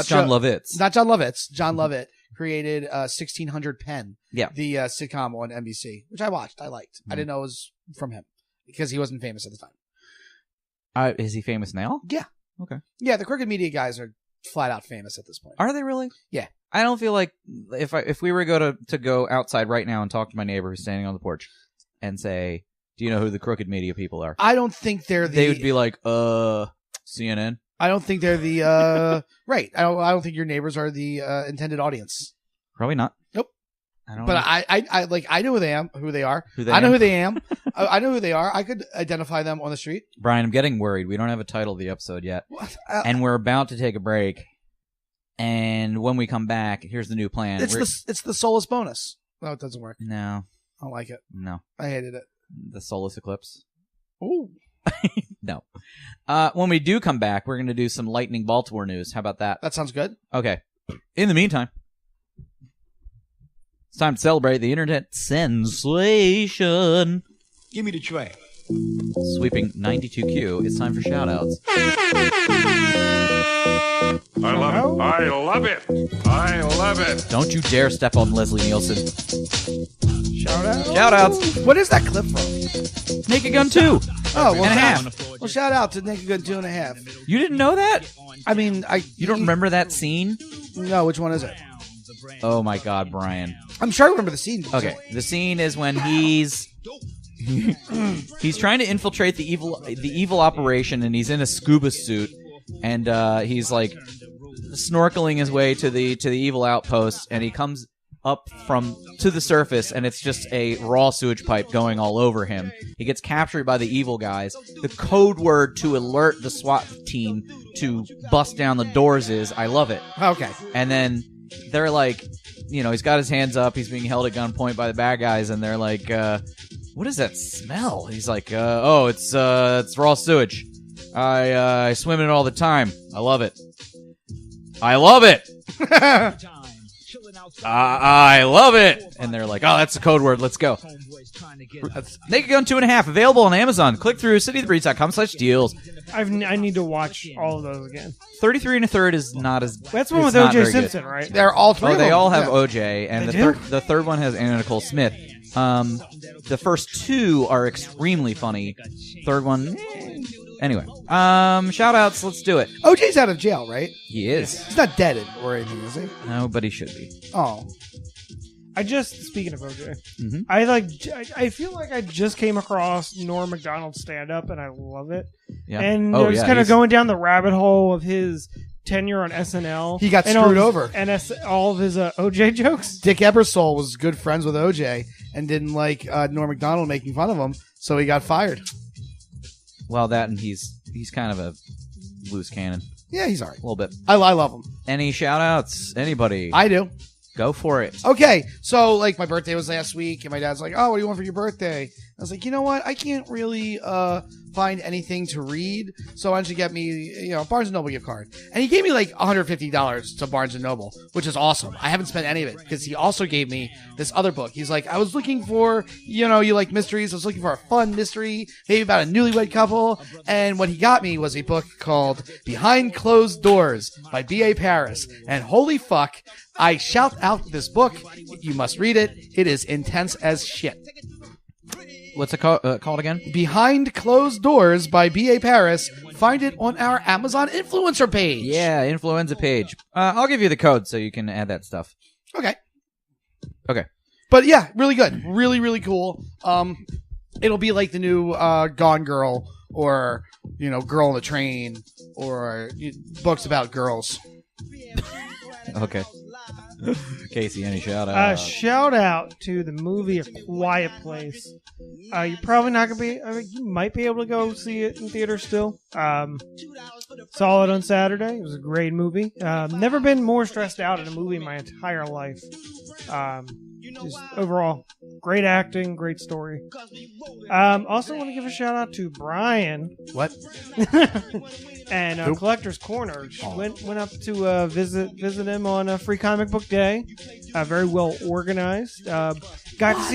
John Lovitz. John Lovett created 1600 Pen. Yeah, the sitcom on NBC, which I watched. I liked. I didn't know it was from him because he wasn't famous at the time. Is he famous now? Yeah. Okay. Yeah, the Crooked Media guys are flat out famous at this point. Are they really? Yeah. I don't feel like if we were to go outside right now and talk to my neighbor who's standing on the porch and say, "Do you know who the Crooked Media people are?" I don't think they would be like, CNN. I don't think they're the right. I don't think your neighbors are the intended audience. Probably not. Nope. I don't but know. I know who they are. I know who they are. I know who they are. I could identify them on the street. Brian, I'm getting worried. We don't have a title of the episode yet. And we're about to take a break. And when we come back, here's the new plan. It's the Solis bonus. No, it doesn't work. No. I don't like it. No. I hated it. The Solis eclipse. Ooh. No. When we do come back, we're going to do some lightning Baltimore news. How about that? That sounds good. Okay. In the meantime, it's time to celebrate the internet sensation. Give me the tray. Sweeping 92Q, it's time for shoutouts. I love it. I love it. Don't you dare step on Leslie Nielsen. Shoutouts. What is that clip from? Naked Gun 2. Oh, well, and a half. Well, shout out to Naked Gun 2.5. You didn't know that? I mean, You don't remember that scene? No, which one is it? Oh my God, Brian. I'm sure I remember the scene. Okay, the scene is when he's trying to infiltrate the evil operation, and he's in a scuba suit, and he's like snorkeling his way to the evil outpost, and he comes up to the surface, and it's just a raw sewage pipe going all over him. He gets captured by the evil guys. The code word to alert the SWAT team to bust down the doors is, "I love it." Okay. And then they're like, he's got his hands up, he's being held at gunpoint by the bad guys, and they're like, what is that smell? He's like, it's raw sewage. I swim in it all the time. I love it. I love it. I love it. And they're like, oh, that's the code word. Let's go. Naked Gun 2.5, available on Amazon. Click through cityofthebreeds.com/deals. I need to watch all of those again. 33 1/3 is not as. That's one with not O.J. very Simpson, good. right? They're all three. Oh, of they them. all have Yeah. OJ, and the third one has Anna Nicole Smith. The first two are extremely funny. Third one, anyway. Shout outs. Let's do it. OJ's out of jail, right? He is. He's not dead or anything, is he? No, but he should be. Oh. Speaking of OJ, Mhm. I feel like I just came across Norm Macdonald's stand up, and I love it. Yeah. And Oh, I was yeah, kind of he's- going down the rabbit hole of his tenure on SNL. He got and all screwed of his- over. And all of his OJ jokes. Dick Ebersol was good friends with OJ and didn't like Norm Macdonald making fun of him, so he got fired. Well, that and he's kind of a loose cannon. Yeah, he's all right. A little bit. I love him. Any shout outs? Anybody? I do. Go for it. Okay, so like my birthday was last week, and my dad's like, "Oh, what do you want for your birthday?" I was like, "You know what? I can't really find anything to read, so why don't you get me, Barnes and Noble gift card?" And he gave me like $150 to Barnes and Noble, which is awesome. I haven't spent any of it because he also gave me this other book. He's like, "I was looking for, you like mysteries. I was looking for a fun mystery, maybe about a newlywed couple." And what he got me was a book called Behind Closed Doors by B.A. Paris. And holy fuck, I shout out this book. You must read it. It is intense as shit. What's it called again? Behind Closed Doors by B.A. Paris. Find it on our Amazon influencer page. Yeah, influenza page. I'll give you the code so you can add that stuff. Okay. Okay. But yeah, really good. Really, really cool. It'll be like the new Gone Girl or, Girl on the Train or books about girls. Okay. Casey, any shout out? Shout out to the movie A Quiet Place. You're probably not going to be... you might be able to go see it in theater still. Saw it on Saturday. It was a great movie. Never been more stressed out in a movie in my entire life. Just overall, great acting, great story. Also want to give a shout out to Brian. What? And Collector's Corner. Went up to visit him on a Free Comic Book Day. Very well organized. Got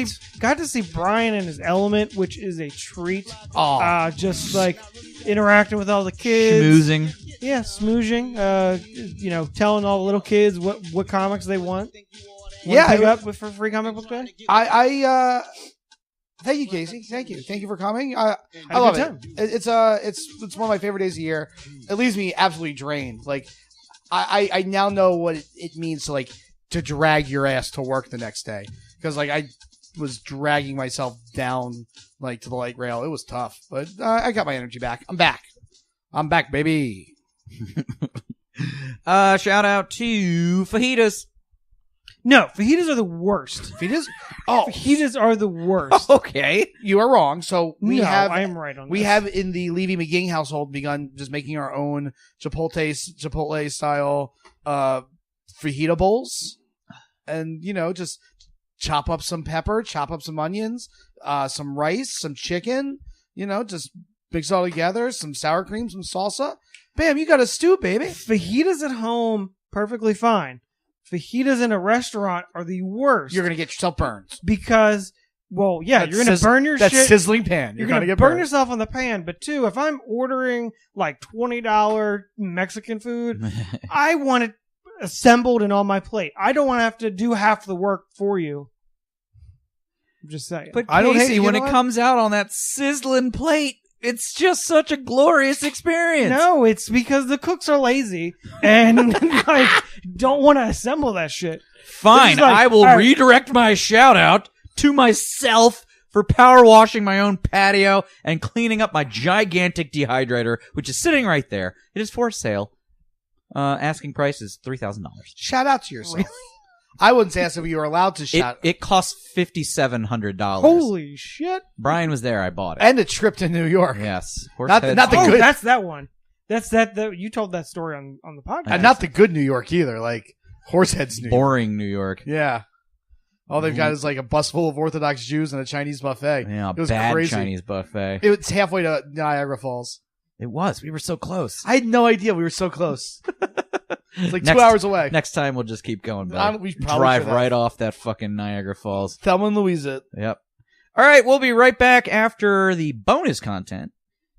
to see Brian in his element, which is a treat. Just like interacting with all the kids. Schmoozing. Yeah, smoozing. Telling all the little kids what comics they want. Pick up for Free Comic Book Day. Thank you, Casey. Thank you for coming. I love it. It's one of my favorite days of the year. It leaves me absolutely drained. Like I now know what it means to drag your ass to work the next day, because I was dragging myself down to the light rail. It was tough, but I got my energy back. I'm back, baby. Shout out to fajitas. No, fajitas are the worst. Fajitas? Oh, fajitas are the worst. Okay, you are wrong. So I am right on. We this. have in the Levy McGing household begun just making our own Chipotle style fajita bowls, and just chop up some pepper, chop up some onions, some rice, some chicken. Just mix it all together. Some sour cream, some salsa. Bam! You got a stew, baby. Fajitas at home, perfectly fine. Fajitas in a restaurant are the worst. You're going to get yourself burned. Because, you're going to burn your shit. That sizzling pan. You're going to burn yourself on the pan. But, two, if I'm ordering, $20 Mexican food, I want it assembled and on my plate. I don't want to have to do half the work for you. I'm just saying. But I don't hate Casey, it. when it comes out on that sizzling plate, It's just such a glorious experience. No, it's because the cooks are lazy and like don't want to assemble that shit. Fine, like, I will all right. redirect my shout out to myself for power washing my own patio and cleaning up my gigantic dehydrator, which is sitting right there. It is for sale. Asking price is $3,000. Shout out to yourself. I wouldn't ask if you were allowed to shout. It costs $5,700. Holy shit! Brian was there. I bought it. And a trip to New York. Yes. Not the Oh, good. that's that one. That's that. You told that story on the podcast. And not the good New York either. Like Horsehead's New York. Boring New York. Yeah. All they've got is like a bus full of Orthodox Jews and a Chinese buffet. Yeah, it was bad crazy. Chinese buffet. It was halfway to Niagara Falls. It was. We were so close. I had no idea we were so close. It's like Next- 2 hours away. Next time we'll just keep going back. We probably Drive should have. right off that fucking Niagara Falls. Thelma and Louise it. Yep. All right, we'll be right back after the bonus content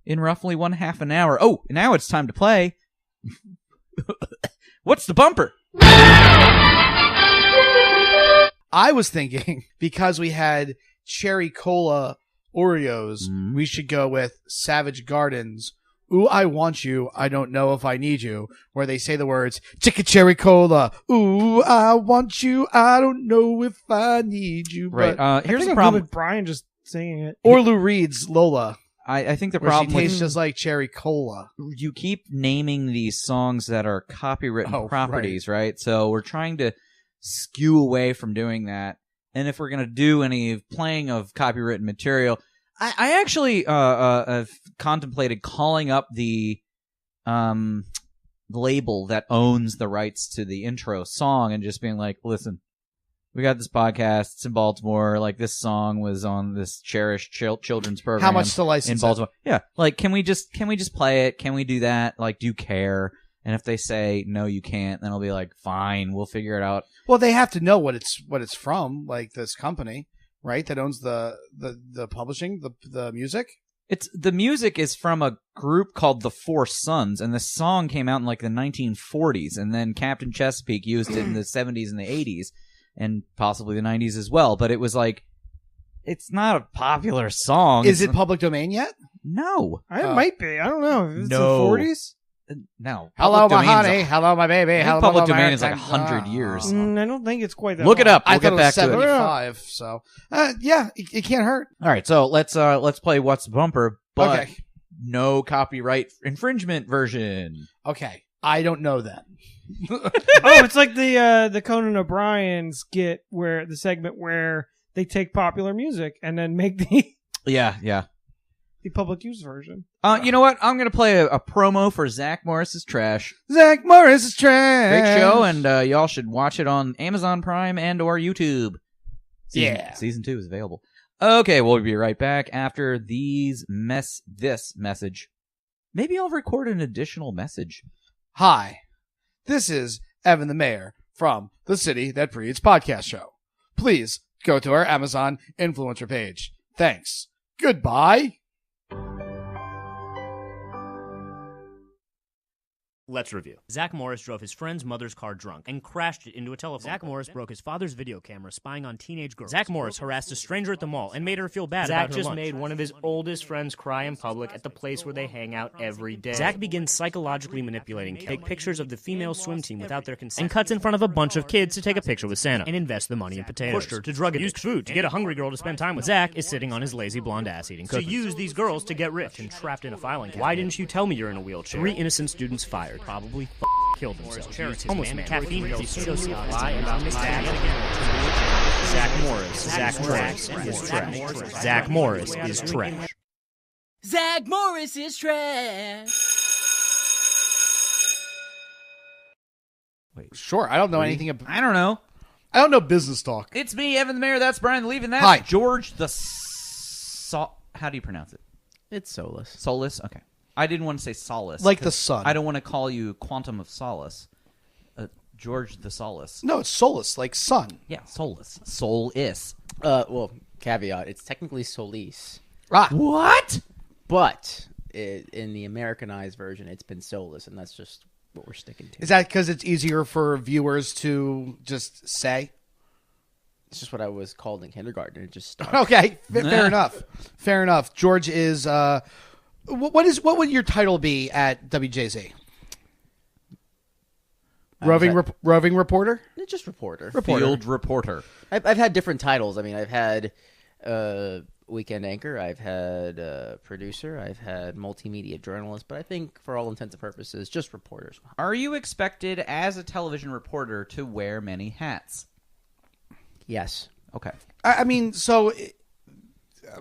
in roughly 1/2 an hour. Oh, now it's time to play. What's the bumper? I was thinking, because we had cherry cola Oreos, we should go with Savage Gardens. Ooh, I want you. I don't know if I need you. Where they say the words, chicka cherry cola. Ooh, I want you. I don't know if I need you. Right. But, Here's I think the I'm problem. good with Brian just singing it. or Lou Reed's Lola, I think the where she problem tastes with just like cherry cola. you keep naming these songs that are copywritten Oh, properties, right? So we're trying to skew away from doing that. And if we're going to do any playing of copywritten material, I actually have contemplated calling up the label that owns the rights to the intro song and just being like, listen, we got this podcast. It's in Baltimore. Like, this song was on this cherished children's program. How much to license in Baltimore? Yeah. Like, can we just play it? Can we do that? Like, do you care? And if they say no, you can't, then I'll be like, fine, we'll figure it out. Well, they have to know what it's from, like this company, right? That owns the publishing, the music. The music is from a group called the Four Sons, and the song came out in like the 1940s, and then Captain Chesapeake used it in the 70s and the 80s, and possibly the 90s as well. But it was like, it's not a popular song. Is it public domain yet? No. It might be. I don't know. If it's No. the 40s? No. Hello, Public my domain's honey. Hello, my baby. I think Hello, public my domain is like maritime- 100 years. I don't think it's quite that Look it long. up. I We'll thought get it was back to it. 75. So, yeah, it can't hurt. All right, so let's play What's the Bumper, but Okay. no copyright infringement version. Okay, I don't know that. Oh, it's like the Conan O'Brien skit where the segment where they take popular music and then make the Yeah. public use version. You know what? I'm gonna play a promo for Zach Morris's Trash. Zach Morris is trash. Great show, and y'all should watch it on Amazon Prime and or YouTube. Season 2 is available. Okay, we'll be right back after this message. Maybe I'll record an additional message. Hi, this is Evan the Mayor from the City That Breeds podcast show. Please go to our Amazon influencer page. Thanks. Goodbye. Let's review. Zach Morris drove his friend's mother's car drunk and crashed it into a telephone pole. Zach Morris broke his father's video camera spying on teenage girls. Zach Morris harassed a stranger at the mall and made her feel bad about her lunch. Zach just made one of his oldest friends cry in public at the place where they hang out every day. Zach begins psychologically manipulating kids, take pictures of the female swim team without their consent, and cuts in front of a bunch of kids to take a picture with Santa and invest the money in potatoes. Pushed her to drug addiction. Used food to get a hungry girl to spend time with. Zach is sitting on his lazy blonde ass eating cookies. To use these girls to get rich and trapped in a filing cabinet. Why didn't you tell me you're in a wheelchair? 3 innocent students fired. Probably killed themselves. Homeless man, caffeine pills, sociopath, Zach Morris is trash. Zach Morris is trash. Zach Morris is trash. Sure, I don't know anything about. I don't know. I don't know business talk. It's me, Evan the Mayor. That's Brian the Leave, and that's Hi. George the how do you pronounce it? It's Solus. Solus? Okay. I didn't want to say solace. Like the 'cause sun. I don't want to call you Quantum of Solace. George the Solace. No, it's Solus, like sun. Yeah, Solus. Soul-is. Well, caveat, it's technically Solis. Ah, What? But in the Americanized version, it's been Solus, and that's just what we're sticking to. is that because it's easier for viewers to just say? It's just what I was called in kindergarten. It just stuck. Okay, fair enough. Fair enough. George is What would your title be at WJZ? Roving reporter? Just reporter. Field reporter. I've had different titles. I mean, I've had weekend anchor. I've had producer. I've had multimedia journalist. But I think for all intents and purposes, just reporters. Are you expected as a television reporter to wear many hats? Yes. Okay. I mean,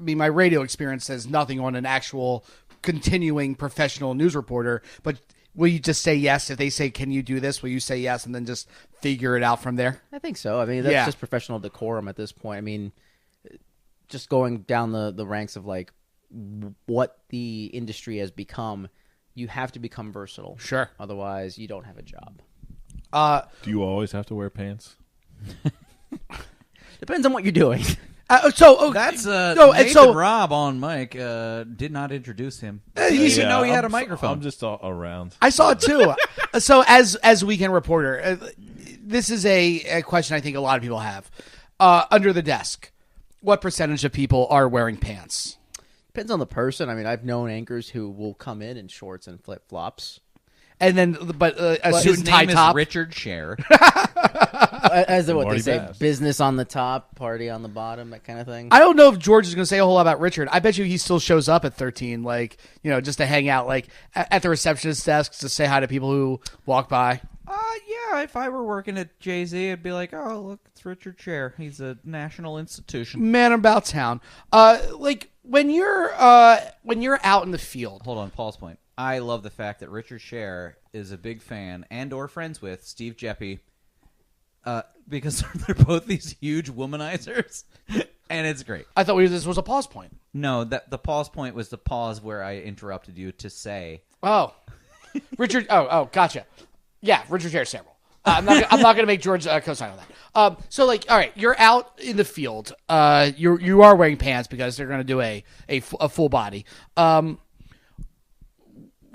my radio experience says nothing on an actual continuing professional news reporter, but will you just say yes if they say, can you do this? Will you say yes and then just figure it out from there? I think so. I mean, that's just professional decorum at this point. I mean, just going down the ranks of like what the industry has become, you have to become versatile. Sure. Otherwise, you don't have a job. Do you always have to wear pants? Depends on what you're doing. That's Nathan Robb on mic did not introduce him. He didn't know he had a microphone. I'm just all around. I saw it too. So as weekend reporter, this is a question I think a lot of people have. Under the desk, what percentage of people are wearing pants? Depends on the person. I mean, I've known anchors who will come in shorts and flip flops. And then, but a suit and tie name top. Is Richard Scher. As what Marty they say, Bass. business on the top, party on the bottom, that kind of thing. I don't know if George is going to say a whole lot about Richard. I bet you he still shows up at 13, like, just to hang out, like, at the receptionist desk to say hi to people who walk by. Yeah, if I were working at Jay-Z, I'd be like, oh, look, it's Richard Scher. He's a national institution. Man about town. Like, when you're out in the field. Hold on, Paul's point. I love the fact that Richard Scher is a big fan and or friends with Steve Jeppy because they're both these huge womanizers, and it's great. I thought this was a pause point. No, the pause point was the pause where I interrupted you to say. Oh, Richard. Oh, gotcha. Yeah, Richard Scher, several. I'm not going to make George co-sign on that. So, like, all right, you're out in the field. You are wearing pants because they're going to do a full body.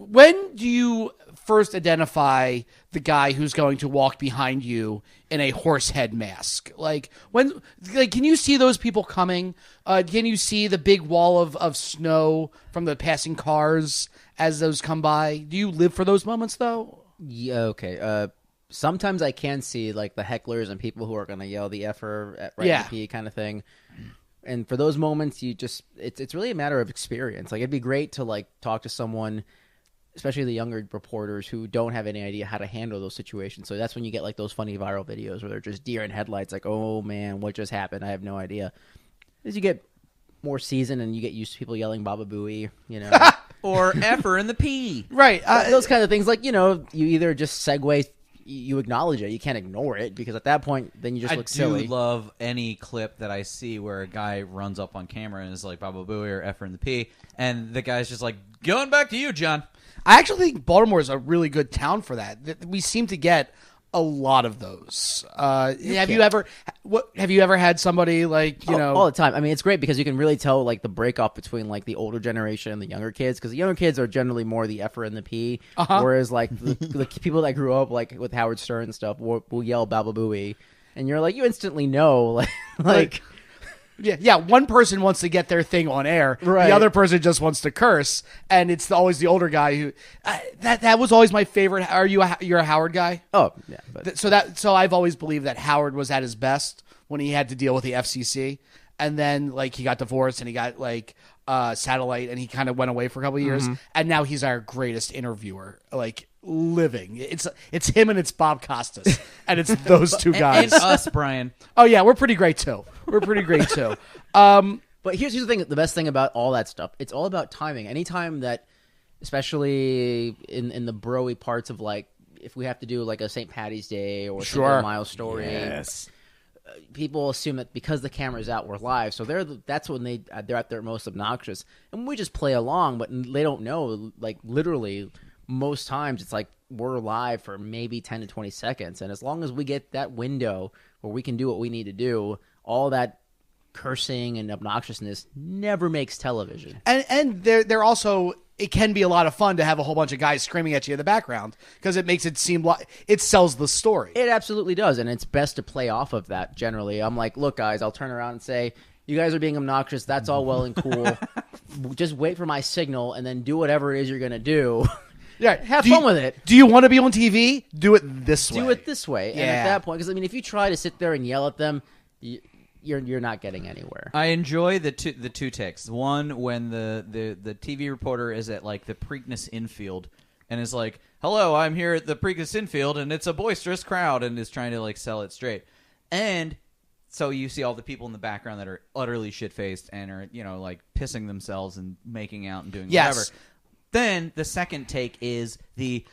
When do you first identify the guy who's going to walk behind you in a horse head mask? Can you see those people coming? Can you see the big wall of snow from the passing cars as those come by? Do you live for those moments, though? Yeah, okay. Sometimes I can see, like, the hecklers and people who are going to yell the F-er at right P kind of thing. And for those moments, it's really a matter of experience. Like, it'd be great to, like, talk to someone, especially the younger reporters who don't have any idea how to handle those situations. So that's when you get like those funny viral videos where they're just deer in headlights, like, oh man, what just happened? I have no idea. As you get more seasoned and you get used to people yelling Baba Booey, or Effer in the P. Right. Those kind of things, like, you either just segue, you acknowledge it. You can't ignore it because at that point, then you just look silly. I do love any clip that I see where a guy runs up on camera and is like Baba Booey or Effer in the P, and the guy's just like, going back to you, John. I actually think Baltimore is a really good town for that. We seem to get a lot of those. Have you ever had somebody like, all the time? I mean, it's great because you can really tell like the break off between like the older generation and the younger kids, because the younger kids are generally more the Effer and the P, whereas like the people that grew up like with Howard Stern and stuff will yell Baba Booey, and you're like, you instantly know like Yeah, one person wants to get their thing on air. Right. The other person just wants to curse, and it's always the older guy who. That was always my favorite. You're a Howard guy? Oh, yeah. So I've always believed that Howard was at his best when he had to deal with the FCC, and then like he got divorced and he got like satellite, and he kind of went away for a couple of years, and now he's our greatest interviewer. Like. Living. It's him and it's Bob Costas, and it's those two guys. And us, Brian. Oh yeah, we're pretty great too. But here's the thing: the best thing about all that stuff, it's all about timing. Anytime that, especially in the bro-y parts of like, if we have to do like a St. Patty's Day or a Mile story, yes. People assume that because the camera's out, we're live. So that's when they're at their most obnoxious, and we just play along, but they don't know. Like literally. Most times it's like we're live for maybe 10 to 20 seconds. And as long as we get that window where we can do what we need to do, all that cursing and obnoxiousness never makes television. And they're also, it can be a lot of fun to have a whole bunch of guys screaming at you in the background because it makes it seem like it sells the story. It absolutely does. And it's best to play off of that generally. I'm like, look, guys, I'll turn around and say, you guys are being obnoxious. That's all well and cool. just wait for my signal and then do whatever it is you're gonna do. Yeah, have fun with it. Do you want to be on TV? Do it this way. Do it this way. Yeah. And at that point, because I mean, if you try to sit there and yell at them, you're not getting anywhere. I enjoy the two takes. One when the TV reporter is at like the Preakness infield and is like, "Hello, I'm here at the Preakness infield, and it's a boisterous crowd," and is trying to like sell it straight. And so you see all the people in the background that are utterly shit-faced and are like pissing themselves and making out and doing whatever. Then the second take is hey,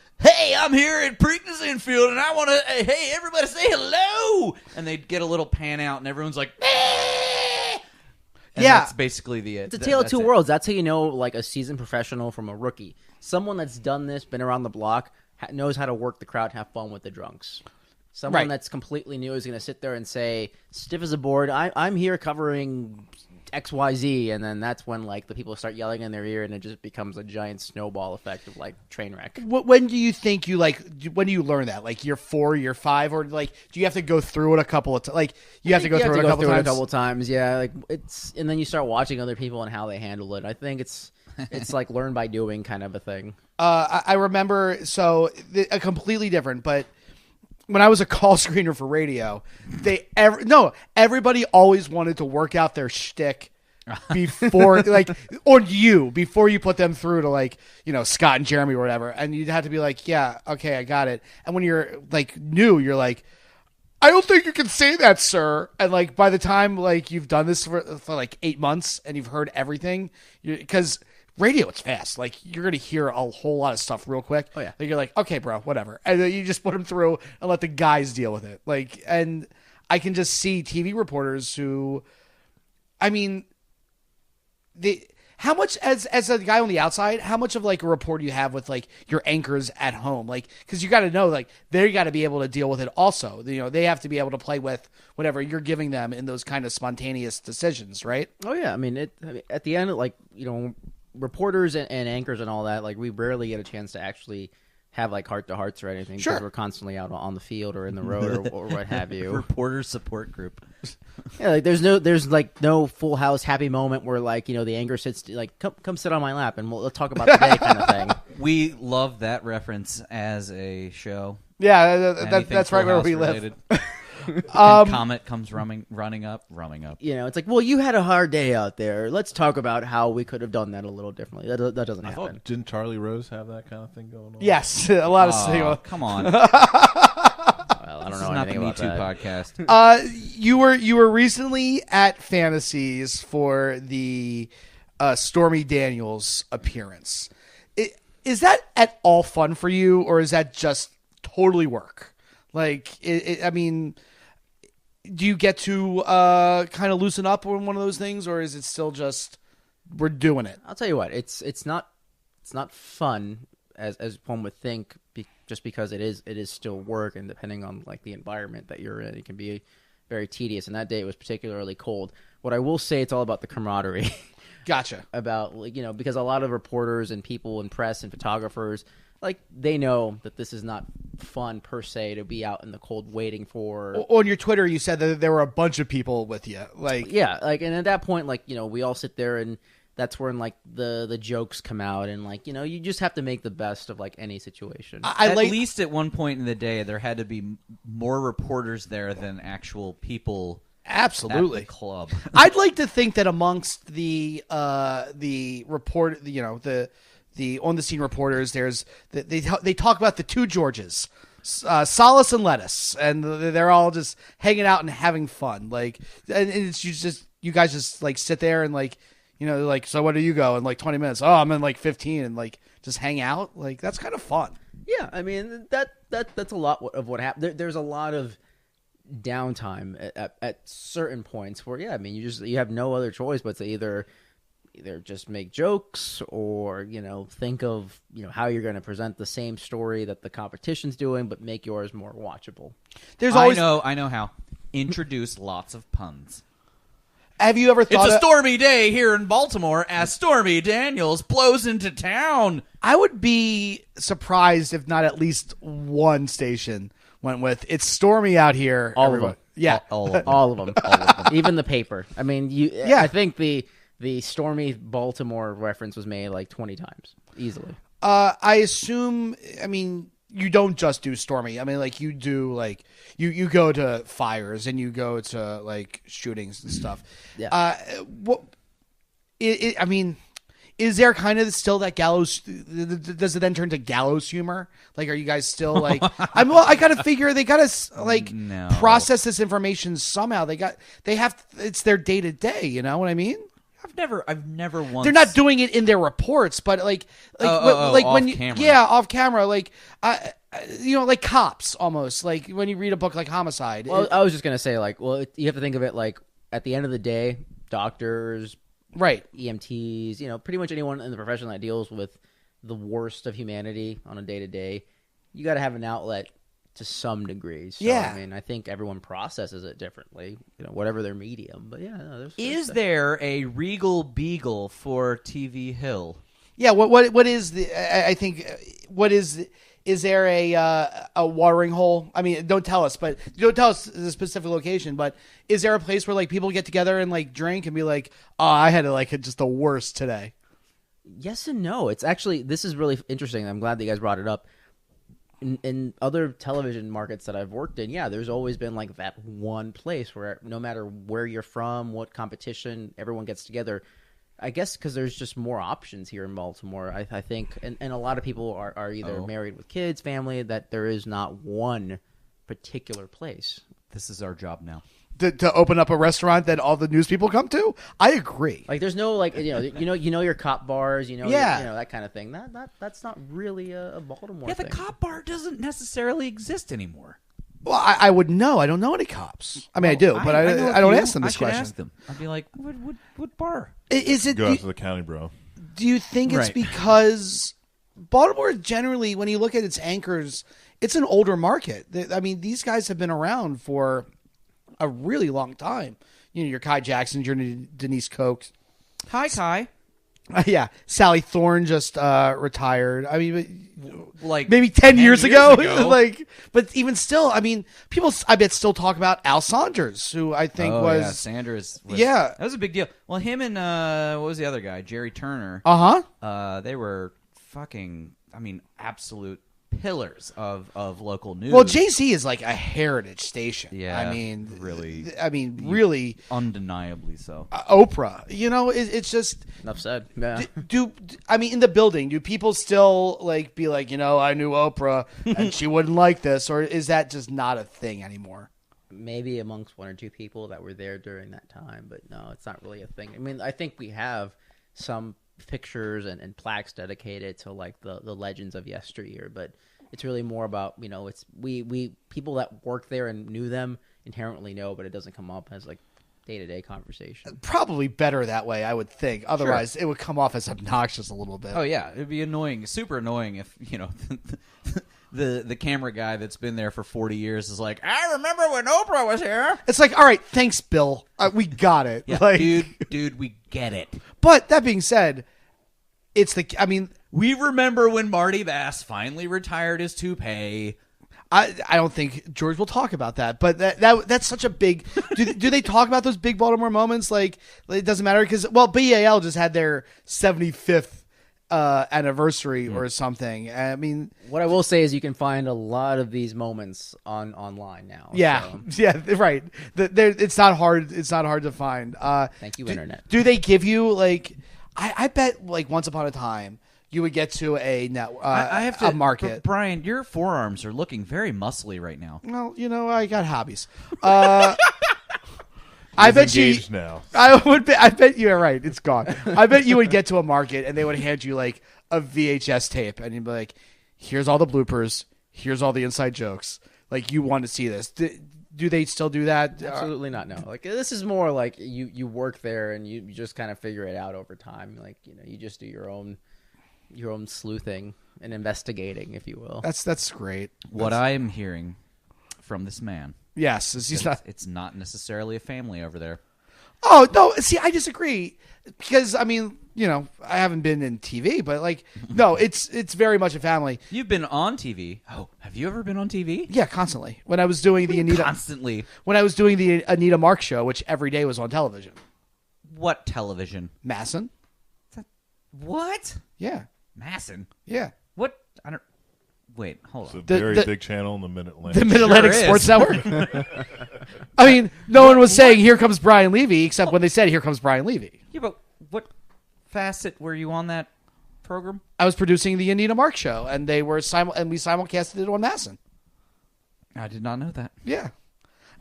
I'm here at Preakness infield, and I want to, hey, everybody say hello. And they get a little pan out, and everyone's like, eh! And that's basically It's a tale of two worlds. That's how you know, like, a seasoned professional from a rookie. Someone that's done this, been around the block, knows how to work the crowd, have fun with the drunks. Someone that's completely new is going to sit there and say, stiff as a board, I'm here covering XYZ, and then that's when like the people start yelling in their ear, and it just becomes a giant snowball effect of like train wreck. When do you think when do you learn that? Like year 4, year 5, or like do you have to go through it a couple of times? Like you have to go through it a couple times. Yeah, like it's, and then you start watching other people and how they handle it. I think it's like learn by doing kind of a thing. I remember a completely different, but when I was a call screener for radio, everybody always wanted to work out their shtick before, before you put them through to like, Scott and Jeremy or whatever. And you'd have to be like, yeah, okay, I got it. And when you're like new, you're like, I don't think you can say that, sir. And like, by the time like you've done this for like 8 months and you've heard everything, because radio, it's fast. Like, you're going to hear a whole lot of stuff real quick. Oh, yeah. Like, you're like, okay, bro, whatever. And then you just put them through and let the guys deal with it. Like, and I can just see TV reporters who, I mean, how much, as a guy on the outside, how much of, like, a rapport do you have with, like, your anchors at home? Like, because you got to know, like, they got to be able to deal with it also. They have to be able to play with whatever you're giving them in those kind of spontaneous decisions, right? Oh, yeah. I mean, at the end, like, reporters and anchors and all that, like, we rarely get a chance to actually have like heart-to-hearts or anything, because we're constantly out on the field or in the road or what have you. Reporter support group. Yeah, like there's no Full House happy moment where like the anchor sits like come sit on my lap and let's talk about the day kind of thing. We love that reference as a show. Yeah, that's right where we live. Comet comes running up. It's like, well, you had a hard day out there. Let's talk about how we could have done that a little differently. That doesn't happen. Didn't Charlie Rose have that kind of thing going on? Yes, a lot of. Come on. Well, I don't know anything about that. Not the Me Too podcast. You were recently at Fantasies for the Stormy Daniels appearance. Is that at all fun for you, or is that just totally work? Like, I mean, do you get to kind of loosen up on one of those things, or is it still just we're doing it? I'll tell you what, it's not fun as one would think, just because it is still work, and depending on like the environment that you're in, it can be very tedious. And that day it was particularly cold. What I will say, it's all about the camaraderie. Gotcha. About because a lot of reporters and people and press and photographers, like, they know that this is not fun per se to be out in the cold waiting for. On your Twitter, you said that there were a bunch of people with you. Like, yeah, like, and at that point, like, we all sit there, and that's when like the jokes come out, and like, you just have to make the best of like any situation. At least at one point in the day, there had to be more reporters there than actual people. Absolutely. At the club. I'd like to think that amongst the report, the on the scene reporters, they talk about the two Georges, Solis and Lettuce, and they're all just hanging out and having fun. Like, and it's you guys just like sit there and like, like, so what do you go in like 20 minutes? Oh, I'm in like 15, and like just hang out. Like, that's kind of fun. Yeah, I mean that's a lot of what happened. There's a lot of downtime at certain points where, yeah, I mean, you have no other choice but to either just make jokes or think of how you're going to present the same story that the competition's doing, but make yours more watchable. I know how. Introduce lots of puns. Have you ever thought it's a stormy day here in Baltimore as Stormy Daniels blows into town? I would be surprised if not at least one station went with "It's stormy out here." All of them. Yeah, all of them. Even the paper. I mean, I think the the Stormy Baltimore reference was made like 20 times easily. I assume. I mean, you don't just do Stormy. I mean, like you do like you go to fires and you go to like shootings and stuff. Yeah. I mean, is there kind of still that gallows? Does it then turn to gallows humor? Like, are you guys still like? I gotta figure they gotta like process this information somehow. They have. It's their day to day. You know what I mean? I've never once. They're not doing it in their reports, but like when off camera, like like cops almost like when you read a book like Homicide. Well, I was just gonna say like, well, you have to think of it like at the end of the day, doctors, right, EMTs, pretty much anyone in the profession that deals with the worst of humanity on a day to day, you got to have an outlet to some degree. So, yeah. I mean, I think everyone processes it differently, whatever their medium. But yeah, no, is there a Regal Beagle for TV Hill? Yeah. What is the? I think what is. Is there a watering hole? I mean, don't tell us the specific location, but is there a place where like people get together and like drink and be like, oh, I had just the worst today? Yes and no. It's actually, this is really interesting. I'm glad that you guys brought it up. In other television markets that I've worked in, yeah, there's always been like that one place where no matter where you're from, what competition, everyone gets together. I guess because there's just more options here in Baltimore, I think. And a lot of people are either married with kids, family, that there is not one particular place. This is our job now. To open up a restaurant that all the news people come to? I agree. Like there's no like your cop bars, that kind of thing. That's not really a Baltimore thing. Yeah, the cop bar doesn't necessarily exist anymore. Well, I would know. I don't know any cops. I mean, I do, but I don't ask them this question. Ask them. I'd be like, what bar? Is it? Go out to the county, bro. Do you think it's because Baltimore generally, when you look at its anchors, it's an older market? I mean, these guys have been around for a really long time. Your Kai Jacksons, your Denise Cokes. Hi, Kai. Yeah, Sally Thorne just retired. I mean, like maybe 10 years ago. Like, but even still, I mean, people I bet still talk about Al Saunders, who I think was Sanders. That was a big deal. Well, him and what was the other guy, Jerry Turner? They were fucking. I mean, absolute pillars of local news. Well, JC is like a heritage station. Yeah, I mean, really, undeniably so. Oprah, it's just enough said. Yeah. I mean, in the building, do people still like be like, I knew Oprah and she wouldn't like this, or is that just not a thing anymore? Maybe amongst one or two people that were there during that time, but no, it's not really a thing. I mean, I think we have some pictures and plaques dedicated to like the legends of yesteryear, but it's really more about it's we people that work there and knew them inherently know, but it doesn't come up as like day-to-day conversation. Probably better that way, I would think. Otherwise, It would come off as obnoxious a little bit. Oh yeah, it'd be annoying, super annoying if the camera guy that's been there for 40 years is like, I remember when Oprah was here. It's like, all right, thanks, Bill. We got it. Yeah, like, dude, we get it. But that being said, we remember when Marty Bass finally retired his toupee. I don't think George will talk about that, but that's such a big. Do they talk about those big Baltimore moments? Like, it doesn't matter because BAL just had their 75th anniversary or something. I mean, what I will say is you can find a lot of these moments online now. Yeah, so. Yeah, right. It's not hard. It's not hard to find. Thank you, internet. Do they give you like? I bet like once upon a time you would get to a a market. Brian, your forearms are looking very muscly right now. Well, I got hobbies. I bet you. Now. I bet you're right. It's gone. I bet you would get to a market and they would hand you like a VHS tape and you'd be like, "Here's all the bloopers. Here's all the inside jokes. Like, you want to see this." Do they still do that? Absolutely not. No. Like, this is more like you work there and you just kind of figure it out over time. Like, you just do your own sleuthing and investigating, if you will. That's great. What I am hearing from this man. Yes, it's not necessarily a family over there. Oh, no. See, I disagree because, I mean, I haven't been in TV, but like, no, it's very much a family. You've been on TV. Oh, have you ever been on TV? Yeah, constantly. When I was doing the Anita Mark show, which every day was on television. What television? Masson. What? Yeah. Masson? Yeah. What? I don't... Wait, hold on. It's a very big channel in the Mid-Atlantic. The Mid-Atlantic Sure Sports Network. I mean, no one was saying, here comes Brian Levy, except when they said, here comes Brian Levy. Yeah, but what facet were you on that program? I was producing the Anita Mark show, and they were and we simulcasted it on Masson. I did not know that. Yeah.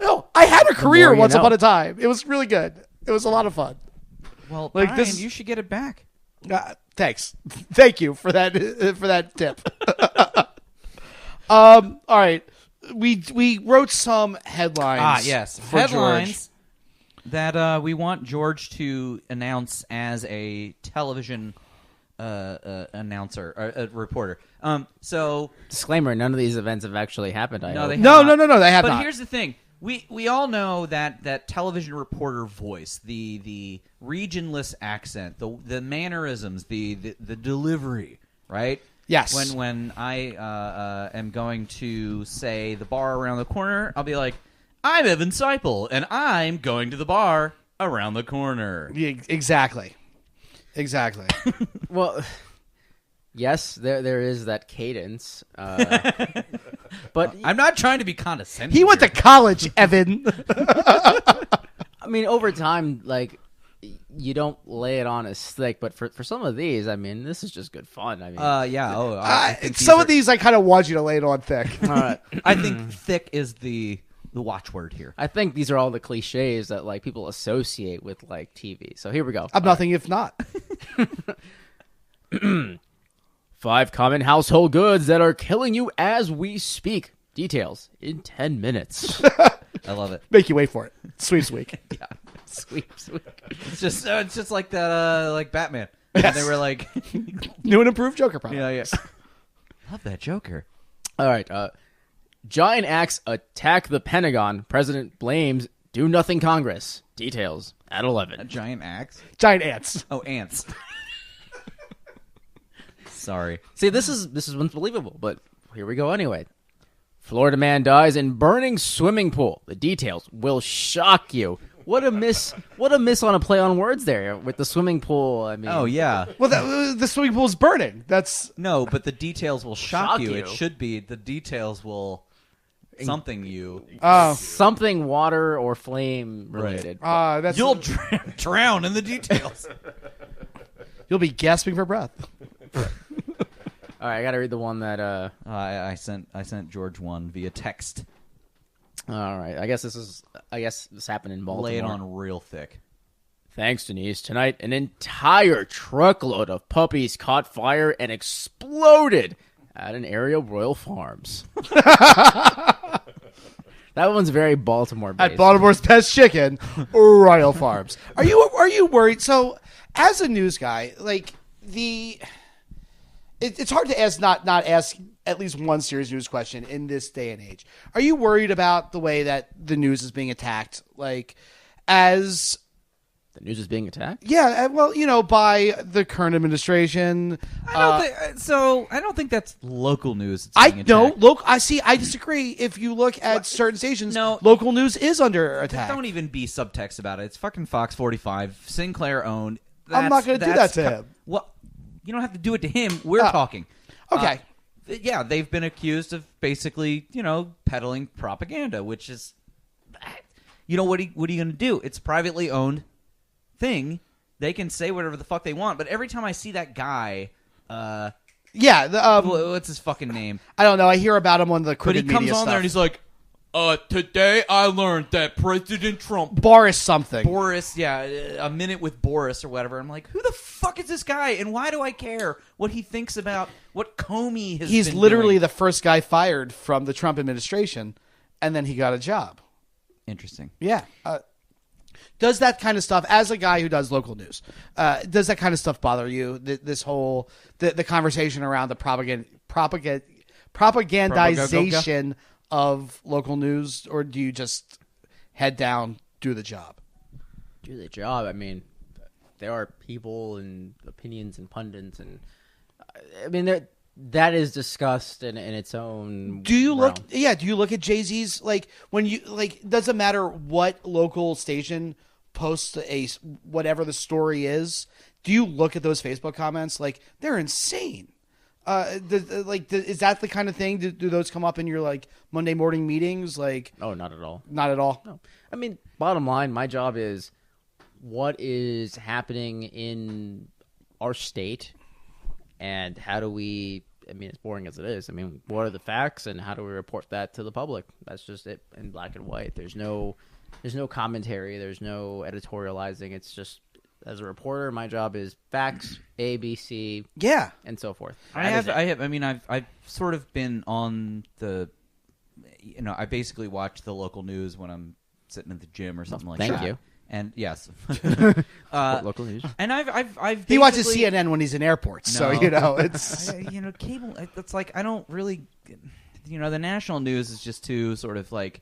No, I had a career more you once know. upon a time. It was really good. It was a lot of fun. Well, Like, Brian, this- you should get it back. Thanks. Thank you for that tip. All right. We wrote some headlines. Yes. for Headlines that we want George to announce as a television announcer, or reporter. So Disclaimer: none of these events have actually happened. I No, hope. they No, have they have but not. here's the thing: we all know that television reporter voice, the regionless accent, the mannerisms, the delivery, right? Yes. When I am going to say the bar around the corner, I'll be like, "I'm Evan Seipel, and I'm going to the bar around the corner." Yeah, exactly. Well, yes, there is that cadence, but I'm not trying to be condescending. He went to here. college, Evan. I mean, over time, like you don't lay it on as thick. But for some of these, I mean, this is just good fun. I mean, Yeah. Oh, I think Some of these these I kind of want you to lay it on thick. all right. are, I think thick is the watchword here. I think these are all the cliches that like people associate with like TV. So here we go. I'm nothing if not. 5 common household goods that are killing you as we speak. Details in 10 minutes. I love it. Make you wait for it. Sweeps week. Yeah. Sweet. It's just like that, like Batman. And they were like, New and improved Joker product. yeah. Love that Joker. All right. Giant axe attack the Pentagon. President blames do nothing Congress. Details at 11. A giant axe. Giant ants. Oh, ants. Sorry. See, this is unbelievable, but here we go anyway. Florida man dies in burning swimming pool. The details will shock you. What a miss on a play on words there with the swimming pool. I mean, Oh yeah. Well, the swimming pool is burning. That's No, but the details will shock you. you. It should be the details will something you. something water or flame related. that's You'll drown in the details. you'll be gasping for breath. All right, I got to read the one that I sent George one via text. all right, I guess this happened in Baltimore. Lay it on real thick. Thanks, Denise. Tonight, an entire truckload of puppies caught fire and exploded at an area of Royal Farms. That one's very Baltimore-based. At Baltimore's Best Chicken, Royal Farms. Are you worried? So, as a news guy, like it's hard to not ask at least one serious news question in this day and age. Are you worried about the way that the news is being attacked? Like, as the news is being attacked? yeah, well, by the current administration. I don't think that's local news. It's I being know. attacked. I disagree. If you look at certain stations, No. local news is under attack. Don't even be subtext about it. It's fucking Fox 45, Sinclair owned. I'm not gonna do that to him. Well, you don't have to do it to him. We're talking. Okay. Yeah, they've been accused of basically, peddling propaganda, which is, what are you going to do? It's a privately owned thing. They can say whatever the fuck they want, but every time I see that guy, what's his fucking name? I don't know. I hear about him on the But he crooked comes media on stuff. there and he's like, today I learned that President Trump Boris something. Boris, a minute with Boris or whatever. I'm like, who the fuck is this guy, and why do I care what he thinks about what Comey has He's been literally doing? the first guy fired from the Trump administration, and then he got a job. Interesting. Yeah. Does that kind of stuff, as a guy who does local news, does that kind of stuff bother you? This whole the conversation around the propagandization of local news, or do you just head down, do the job? Do the job. I mean, there are people and opinions and pundits, and I mean that is discussed in its own. Do you realm. look? Yeah. Do you look at Jay-Z's when you doesn't matter what local station posts whatever the story is, do you look at those Facebook comments? Like, they're insane. Is that the kind of thing? Do those come up in your like Monday morning meetings? Like, oh, not at all. Not at all. No, I mean, bottom line, my job is what is happening in our state, and how do we? I mean, as boring as it is, I mean, what are the facts, and how do we report that to the public? That's just it in black and white. There's no commentary. There's no editorializing. It's just, as a reporter, my job is facts, A, B, C, yeah, and so forth. I've sort of been on the, I basically watch the local news when I'm sitting at the gym or something like that. Thank you. And yes, local news. And I've he watches CNN when he's in airports, so it's cable. It's like I don't really, the national news is just too sort of like,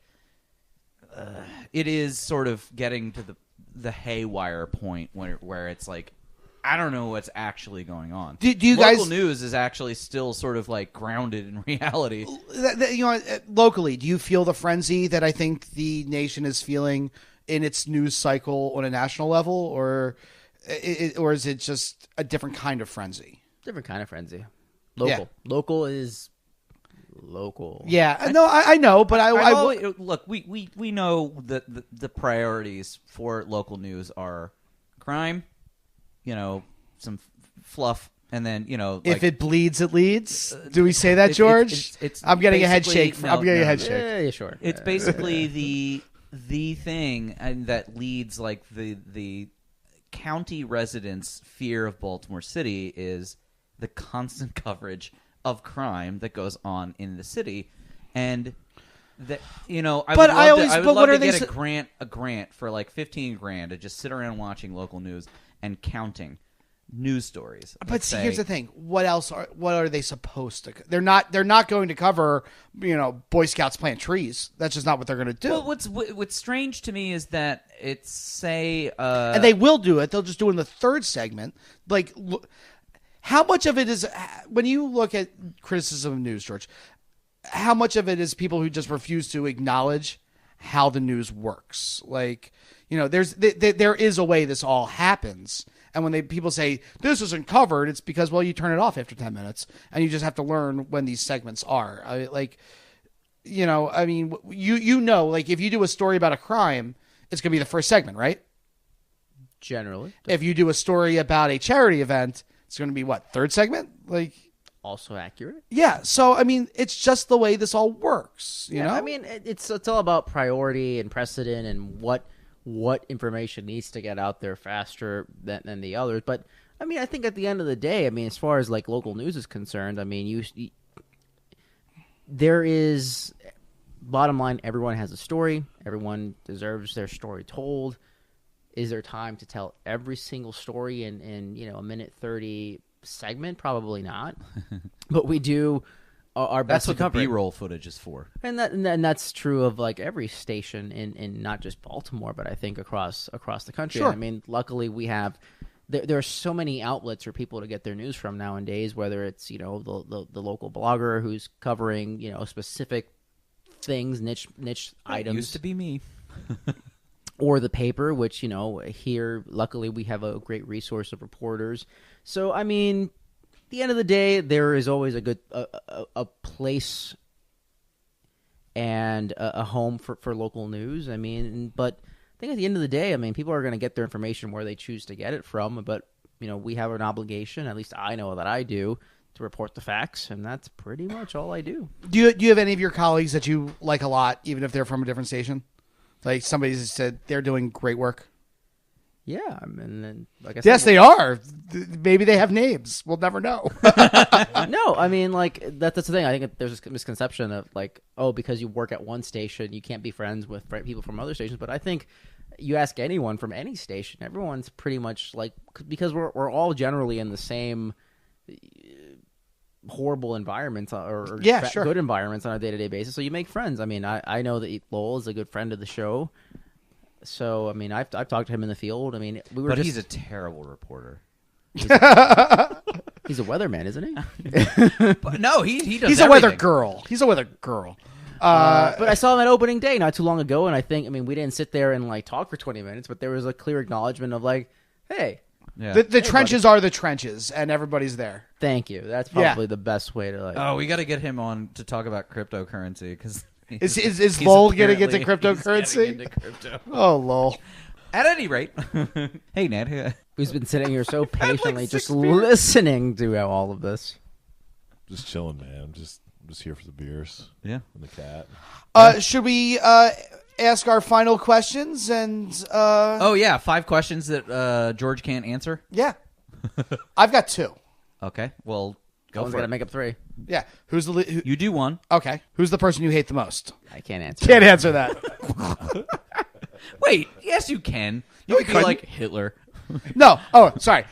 it is sort of getting to the haywire point where it's like, I don't know what's actually going on. Do you local guys news is actually still sort of like grounded in reality. Locally, do you feel the frenzy that I think the nation is feeling in its news cycle on a national level, or is it just a different kind of frenzy? Different kind of frenzy. Local is local. Yeah, no, I know, but look, we know that the priorities for local news are crime, some fluff, and then if it bleeds, it leads. Do we say that, George? I'm getting a head shake. I'm getting a head shake. Yeah, sure. It's basically the thing that leads like the county residents' fear of Baltimore City is the constant coverage of crime that goes on in the city, and that I would love to get a grant for like $15,000 to just sit around watching local news and counting news stories. But see, here's the thing: what are they supposed to? They're not going to cover, Boy Scouts plant trees. That's just not what they're going to do. Well, what's strange to me is that it's and they will do it. They'll just do it in the third segment. Like, how much of it is when you look at criticism of news, George? How much of it is people who just refuse to acknowledge how the news works? Like, there is a way this all happens. And when people say, this isn't covered, it's because, well, you turn it off after 10 minutes, and you just have to learn when these segments are. Like, if you do a story about a crime, it's going to be the first segment, right? Generally. If you do a story about a charity event, it's going to be, what, third segment? Like, also accurate. Yeah. So, it's just the way this all works, you know? It's all about priority and precedent and what information needs to get out there faster than the others. But I think at the end of the day, as far as like local news is concerned, there is, bottom line, everyone has a story. Everyone deserves their story told. Is there time to tell every single story in a minute 30 segment? Probably not. But we do our best to cover. That's what the B-roll footage is for. And that's true of like every station in not just Baltimore, but I think across the country. Sure. Luckily we have there are so many outlets for people to get their news from nowadays, whether it's the local blogger who's covering specific things, niche items. Used to be me. Or the paper, which here luckily we have a great resource of reporters. So at the end of the day, there is always a good a place and a home for local news. But I think at the end of the day, people are going to get their information where they choose to get it from. But we have an obligation, at least I know that I do, to report the facts, and that's pretty much all I do. Do you have any of your colleagues that you like a lot, even if they're from a different station? Like somebody said they're doing great work. Yeah, and then like I said, yes, they are. Maybe they have names. We'll never know. No, that's the thing. I think there's a misconception of like, oh, because you work at one station, you can't be friends with people from other stations. But I think you ask anyone from any station, everyone's pretty much like, because we're all generally in the same horrible environments or sure. good environments on a day-to-day basis. So you make friends. I know that Lowell is a good friend of the show. So, I've talked to him in the field. He's a terrible reporter. He's a weatherman, isn't he? But no, he does He's everything. a weather girl. But I saw him at opening day not too long ago, and we didn't sit there and like talk for 20 minutes, but there was a clear acknowledgement of like, hey. Yeah. The trenches are the trenches, and everybody's there. Thank you. That's probably the best way to like. Oh, we got to get him on to talk about cryptocurrency because is Lowell getting into cryptocurrency? Oh, lol. At any rate, hey Ned, who's been sitting here so patiently, just listening to all of this. Just chilling, man. I'm just here for the beers. Yeah, and the cat. Should we ask our final questions and? Oh yeah, 5 questions that George can't answer. Yeah, I've got 2. Okay, well, go for it. Gotta make up 3. Yeah, who's the? You do 1. Okay, who's the person you hate the most? I can't answer. Can't answer that. Wait, yes, you can. You could be like Hitler. No. Oh, sorry.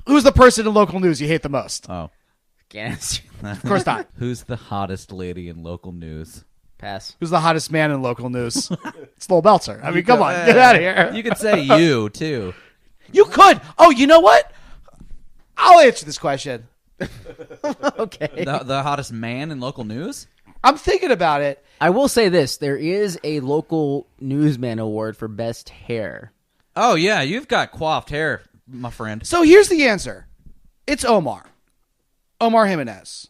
Who's the person in local news you hate the most? Oh, can't answer. Of course not. Who's the hottest lady in local news? Pass. Who's the hottest man in local news? It's Lowell Belzer. I mean, come on, get out of here. You could say you too. You could. Oh, you know what? I'll answer this question. Okay. The hottest man in local news? I'm thinking about it. I will say this. There is a local newsman award for best hair. Oh, yeah. You've got coiffed hair, my friend. So here's the answer. It's Omar Jimenez.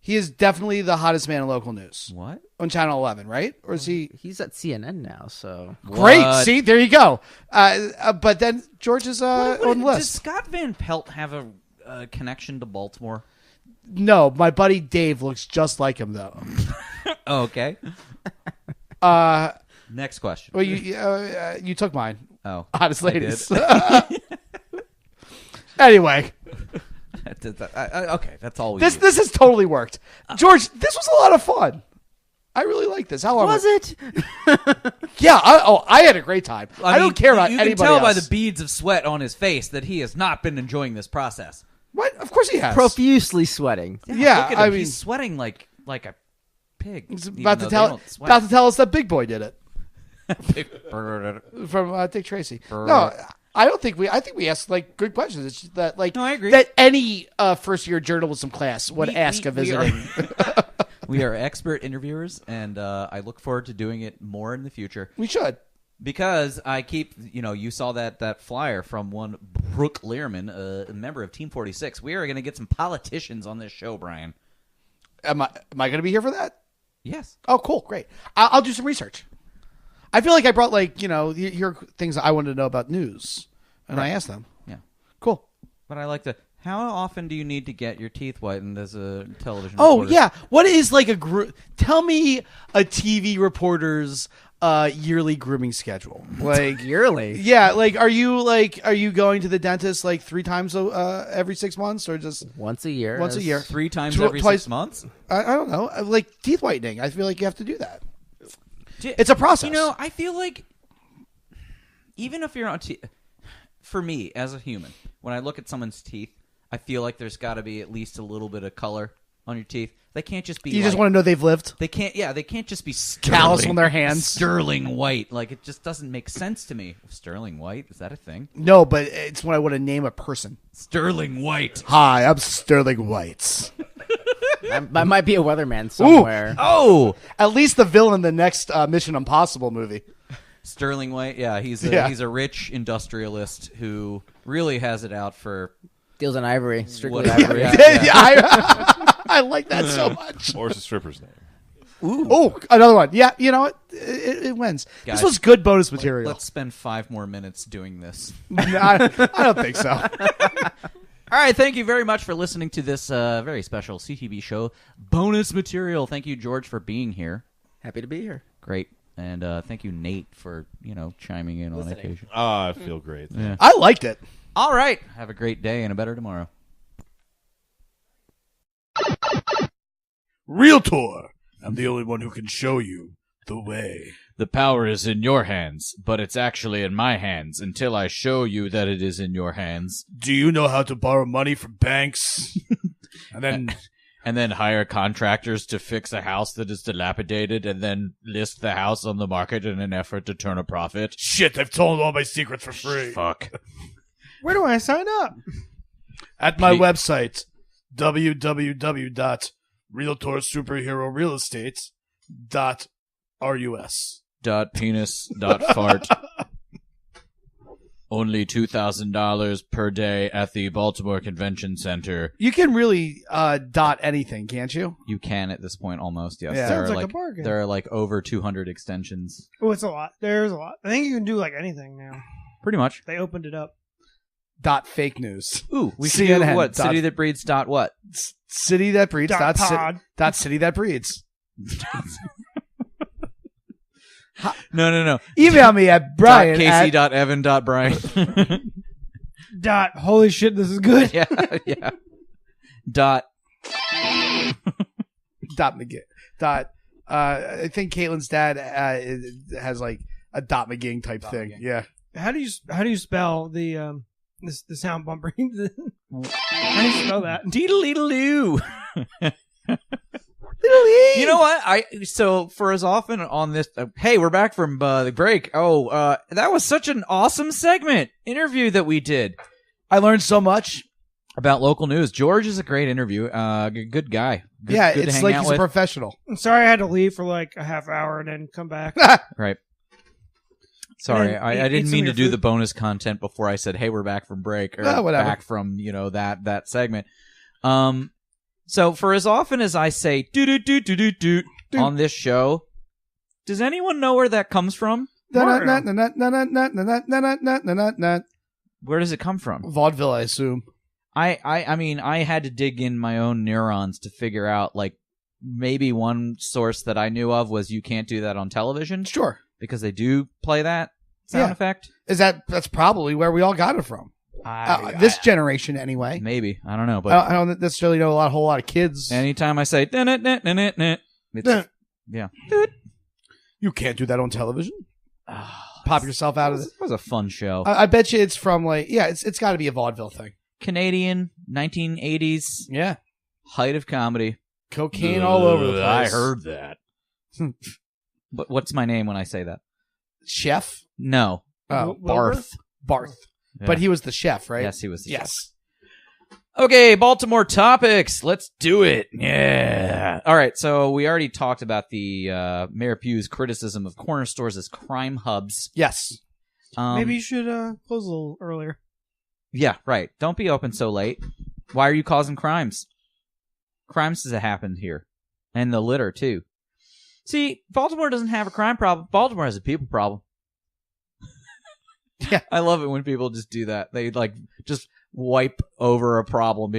He is definitely the hottest man in local news. What? On Channel 11, right? Or is he? He's at CNN now, so. Great. What? See, there you go. But then George is on the list. Does Scott Van Pelt have a connection to Baltimore? No, my buddy Dave looks just like him, though. Oh, okay. Next question. Well, you took mine. Oh, hottest ladies. Anyway. Okay, that's all we This has totally worked. George, this was a lot of fun. I really like this. How long was it? Yeah, I had a great time. I don't care about anybody else. You can tell by the beads of sweat on his face that he has not been enjoying this process. What? Of course he has. Profusely sweating. Yeah, look at him. I mean, he's sweating like a pig. He's about to tell us that Big Boy did it. From Dick Tracy. No, I don't think I think we asked like good questions. It's just that no, I agree. that any first year journalism class would ask a visiting. We are expert interviewers, and I look forward to doing it more in the future. We should. Because I keep, you saw that flyer from one Brooke Learman, a member of Team 46. We are going to get some politicians on this show, Brian. Am I going to be here for that? Yes. Oh, cool. Great. I'll do some research. I feel like I brought here are things that I wanted to know about news, and I asked them. Yeah. Cool. But I like to. How often do you need to get your teeth whitened as a television reporter? Oh, yeah. What is like tell me a TV reporter's yearly grooming schedule. Like yearly? Yeah, are you going to the dentist like 3 times every 6 months or just once a year? Once a year. 3 times every 6 months? I don't know. Like teeth whitening. I feel like you have to do that. It's a process. I feel like even if you're on for me as a human, when I look at someone's teeth, I feel like there's got to be at least a little bit of color on your teeth. They can't just be. You just want to know they've lived. They can't. Yeah, they can't just be callous on their hands. Sterling white. Like it just doesn't make sense to me. Sterling white, is that a thing? No, but it's when I want to name a person. Sterling White. Hi, I'm Sterling White. I might be a weatherman somewhere. Ooh. Oh, at least the villain in the next Mission Impossible movie. Sterling White. Yeah, he's a rich industrialist who really has it out for. Deals in ivory, strictly ivory. Yeah, I like that so much. Or it's a stripper's name. Ooh. Oh, another one. Yeah, you know what? It wins. Guys, this was good bonus material. Let's spend 5 more minutes doing this. I don't think so. All right, thank you very much for listening to this very special CTB show bonus material. Thank you, George, for being here. Happy to be here. Great. And thank you, Nate, for chiming in on occasion. I feel great. Yeah. I liked it. All right. Have a great day and a better tomorrow. Realtor. I'm the only one who can show you the way. The power is in your hands, but it's actually in my hands until I show you that it is in your hands. Do you know how to borrow money from banks? And then hire contractors to fix a house that is dilapidated and then list the house on the market in an effort to turn a profit? Shit, I've told all my secrets for free. Fuck. Where do I sign up? At my website, www.realtorsuperherorealestate, .rus. .penis. .fart. Only $2,000 per day at the Baltimore Convention Center. You can really dot anything, can't you? You can at this point almost, yes. Yeah. There Sounds are like a bargain. There are like over 200 extensions. Oh, it's a lot. There's a lot. I think you can do like anything now. Pretty much. They opened it up. .fake news. Ooh, we should do CNN. what? City that breeds dot what? City that breeds. Pod. City that breeds. No. Email me at Brian Casey.evan.brian. Holy shit, this is good. yeah. Dot. McGee. I think Caitlin's dad has like a McGing type thing. McGing. Yeah. How do you spell the sound bumper? How do you spell that? Deedle-deedle-doo. You know what? So for as often on this, hey, we're back from the break. Oh, that was such an awesome interview that we did. I learned so much about local news. George is a great interview. Good guy. Good to it's hang like out he's with. a professional. I'm sorry I had to leave for like a half hour and then come back. Right. Sorry, then I eat didn't some mean of to your do food. the bonus content before I said, hey, we're back from break. Or whatever. back from, that segment. So for as often as I say doot on this show, does anyone know where that comes from? Where does it come from? Vaudeville, I assume. I mean, I had to dig in my own neurons to figure out, like, maybe one source that I knew of was you can't do that on television. Sure. Because they do play that sound effect. That's probably where we all got it from. This generation, anyway. Maybe. I don't know. But I don't necessarily know a whole lot of kids. Anytime I say, it's, yeah. You can't do that on television. Pop yourself out of it. It was a fun show. I bet you it's from it's got to be a vaudeville thing. Canadian, 1980s. Yeah. Height of comedy. Cocaine all over the place. I heard that. But what's my name when I say that? Chef? No. Oh, Barth. Yeah. But he was the chef, right? Yes, he was the chef. Yes. Okay, Baltimore Topics. Let's do it. Yeah. All right, so we already talked about the Mayor Pugh's criticism of corner stores as crime hubs. Yes. Maybe you should close a little earlier. Yeah, right. Don't be open so late. Why are you causing crimes? Crimes have happened here. And the litter, too. See, Baltimore doesn't have a crime problem. Baltimore has a people problem. Yeah. I love it when people just do that. They, just wipe over a problem.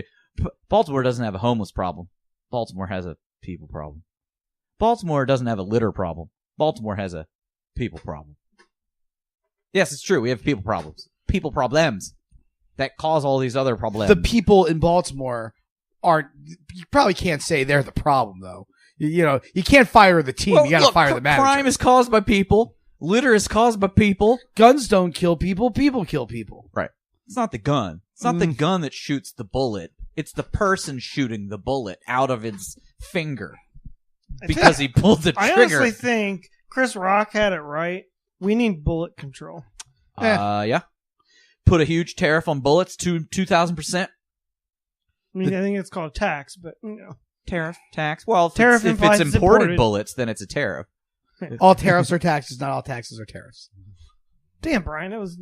Baltimore doesn't have a homeless problem. Baltimore has a people problem. Baltimore doesn't have a litter problem. Baltimore has a people problem. Yes, it's true. We have people problems. People problems that cause all these other problems. The people in Baltimore aren't... You probably can't say they're the problem, though. You can't fire the team. You got to fire the manager. Crime is caused by people. Litter is caused by people. Guns don't kill people. People kill people. Right. It's not the gun. It's not the gun that shoots the bullet. It's the person shooting the bullet out of his finger because he pulled the trigger. I honestly think Chris Rock had it right. We need bullet control. Yeah. Put a huge tariff on bullets to 2,000%. I mean, I think it's called tax, but Tariff, tax. Well, if tariff it's implies imported bullets, then it's a tariff. All tariffs are taxes. Not all taxes are tariffs. Damn, Brian, that was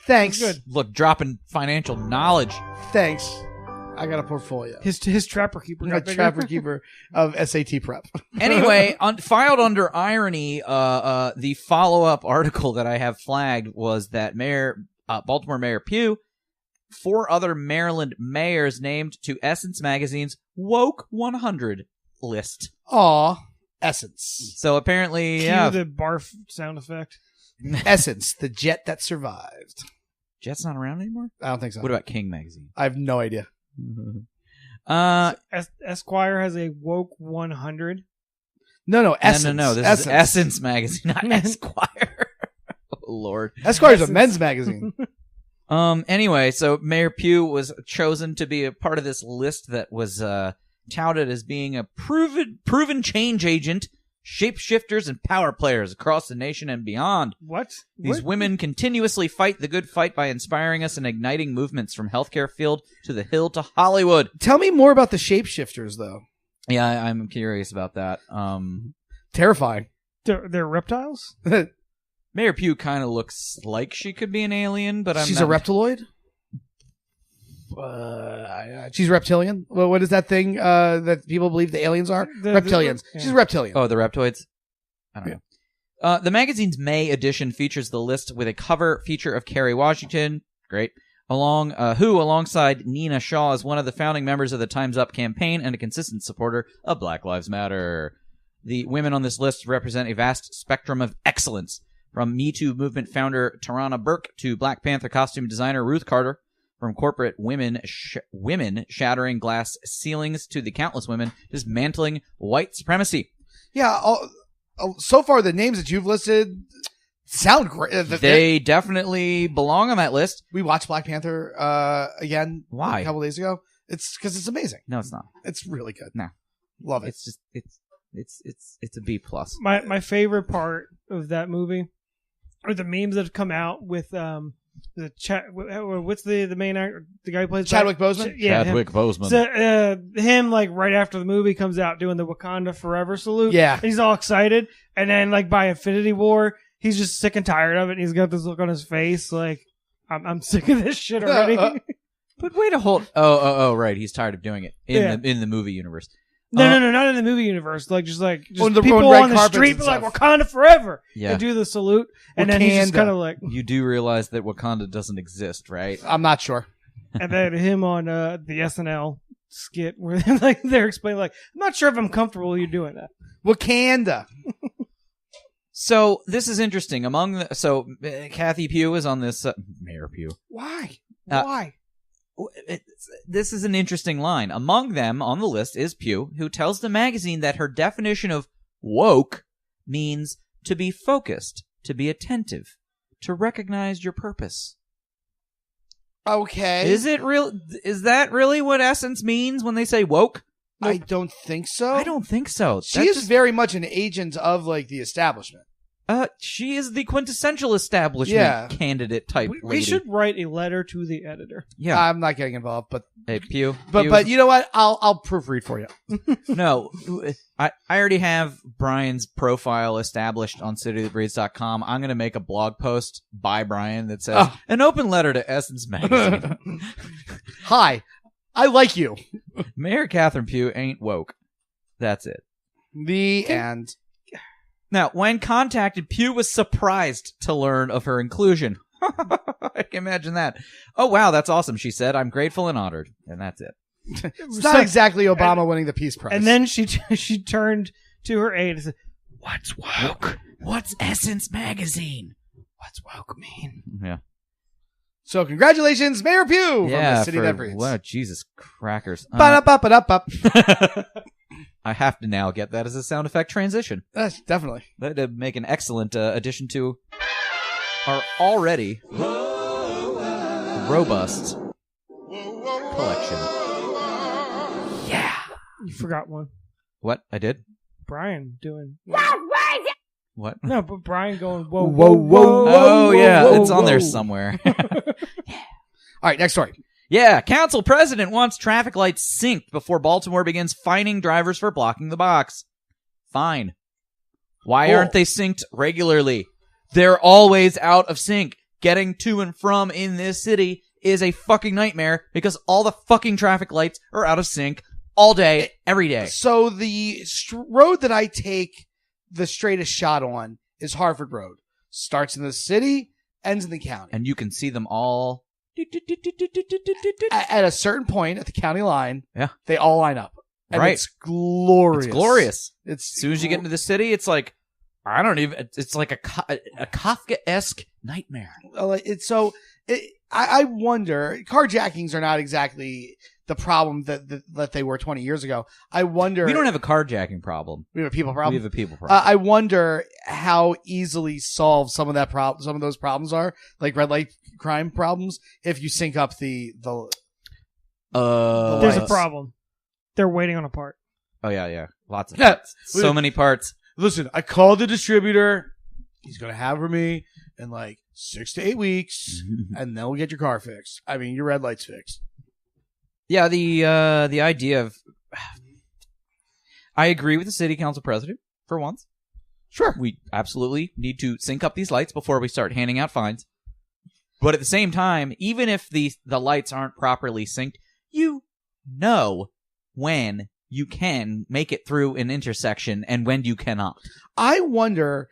Thanks. Good. Look, dropping financial knowledge. Thanks. I got a portfolio. His trapper keeper. A trapper keeper of SAT prep. Anyway, filed under irony, the follow-up article that I have flagged was that Baltimore Mayor Pugh, 4 other Maryland mayors named to Essence Magazine's Woke 100 list. Aw, Essence. So apparently, Cue the barf sound effect. Essence, the jet that survived. Jet's not around anymore? I don't think so. What about King Magazine? I have no idea. Esquire has a Woke 100. No, Essence. No. This is Essence Magazine, not Esquire. Oh, Lord. Esquire's a men's magazine. Anyway, so Mayor Pugh was chosen to be a part of this list that was touted as being a proven change agent, shapeshifters, and power players across the nation and beyond. What? These women continuously fight the good fight by inspiring us and igniting movements from healthcare field to the Hill to Hollywood. Tell me more about the shapeshifters, though. Yeah, I'm curious about that. terrifying. They're reptiles? Mayor Pugh kind of looks like she could be an alien, but She's a reptiloid? She's reptilian. Well, what is that thing that people believe the aliens are? Reptilians. She's a reptilian. Oh, the reptoids? I don't know. The magazine's May edition features the list with a cover feature of Kerry Washington. Great. Who, alongside Nina Shaw, is one of the founding members of the Time's Up campaign and a consistent supporter of Black Lives Matter. The women on this list represent a vast spectrum of excellence, from Me Too movement founder Tarana Burke to Black Panther costume designer Ruth Carter, from corporate women shattering glass ceilings to the countless women dismantling white supremacy. Yeah, so far the names that you've listed sound great. They definitely belong on that list. We watched Black Panther again. Why? A couple days ago. It's because it's amazing. No, it's not. It's really good. No, love it. It's just it's a B plus. My favorite part of that movie are the memes that have come out with what's the main actor, the guy who plays Chadwick Boseman. Chadwick Boseman. So, him like right after the movie comes out doing the Wakanda Forever salute. Yeah, he's all excited, and then like by Infinity War, he's just sick and tired of it. And he's got this look on his face like I'm sick of this shit already. But wait a hold. Oh, right. He's tired of doing it in the movie universe. No, not in the movie universe. Like just the people on the street, like Wakanda Forever, and do the salute, and then he's just kind of like. You do realize that Wakanda doesn't exist, right? I'm not sure. And then him on the SNL skit where they're explaining like, I'm not sure if I'm comfortable with you doing that. Wakanda. So this is interesting. Kathy Pugh is on this. Mayor Pugh. Why? Why? This is an interesting line. Among them on the list is Pugh, who tells the magazine that her definition of woke means to be focused, to be attentive, to recognize your purpose. Okay. Is that really what essence means when they say woke? Nope. I don't think so. I don't think so. She is very much an agent of like the establishment. She is the quintessential establishment candidate type lady. We should write a letter to the editor. Yeah, I'm not getting involved, but hey, Pugh. But you know what? I'll proofread for you. No, I already have Brian's profile established on cityofthebreeds.com. I'm going to make a blog post by Brian that says an open letter to Essence Magazine. Hi, I like you. Mayor Catherine Pugh ain't woke. That's it. The end. Now, when contacted, Pugh was surprised to learn of her inclusion. I can imagine that. Oh, wow, that's awesome, she said. I'm grateful and honored. And that's it. It's not exactly Obama winning the Peace Prize. And then she turned to her aide and said, "What's woke? What's Essence Magazine? What's woke mean?" Yeah. So congratulations, Mayor Pugh from the city that breeds. Wow, Jesus crackers. I have to now get that as a sound effect transition. Definitely. That'd make an excellent addition to our already robust collection. Yeah. You forgot one. What? I did? Brian doing. What? No, but Brian going, whoa, whoa, whoa. Oh, yeah. It's on there somewhere. All right, next story. Yeah, council president wants traffic lights synced before Baltimore begins fining drivers for blocking the box. Fine. Why aren't they synced regularly? They're always out of sync. Getting to and from in this city is a fucking nightmare because all the fucking traffic lights are out of sync all day, every day. So the road that I take the straightest shot on is Harvard Road. Starts in the city, ends in the county. And you can see them all. At a certain point at the county line, they all line up. And right. It's glorious. It's glorious. As soon as you get into the city, it's like, it's like a Kafka-esque nightmare. I wonder, carjackings are not exactly the problem that they were 20 years ago. I wonder. We don't have a carjacking problem. We have a people problem. We have a people problem. I wonder how easily solved some of those problems are, like red light crime problems, if you sync up the There's a problem. They're waiting on a part. Oh yeah. Lots of parts. So many parts. Listen, I called the distributor. He's going to have for me in like 6 to 8 weeks, and then we'll get your car fixed. I mean, your red light's fixed. Yeah, the idea of... I agree with the city council president, for once. Sure. We absolutely need to sync up these lights before we start handing out fines. But at the same time, even if the lights aren't properly synced, you know when you can make it through an intersection and when you cannot. I wonder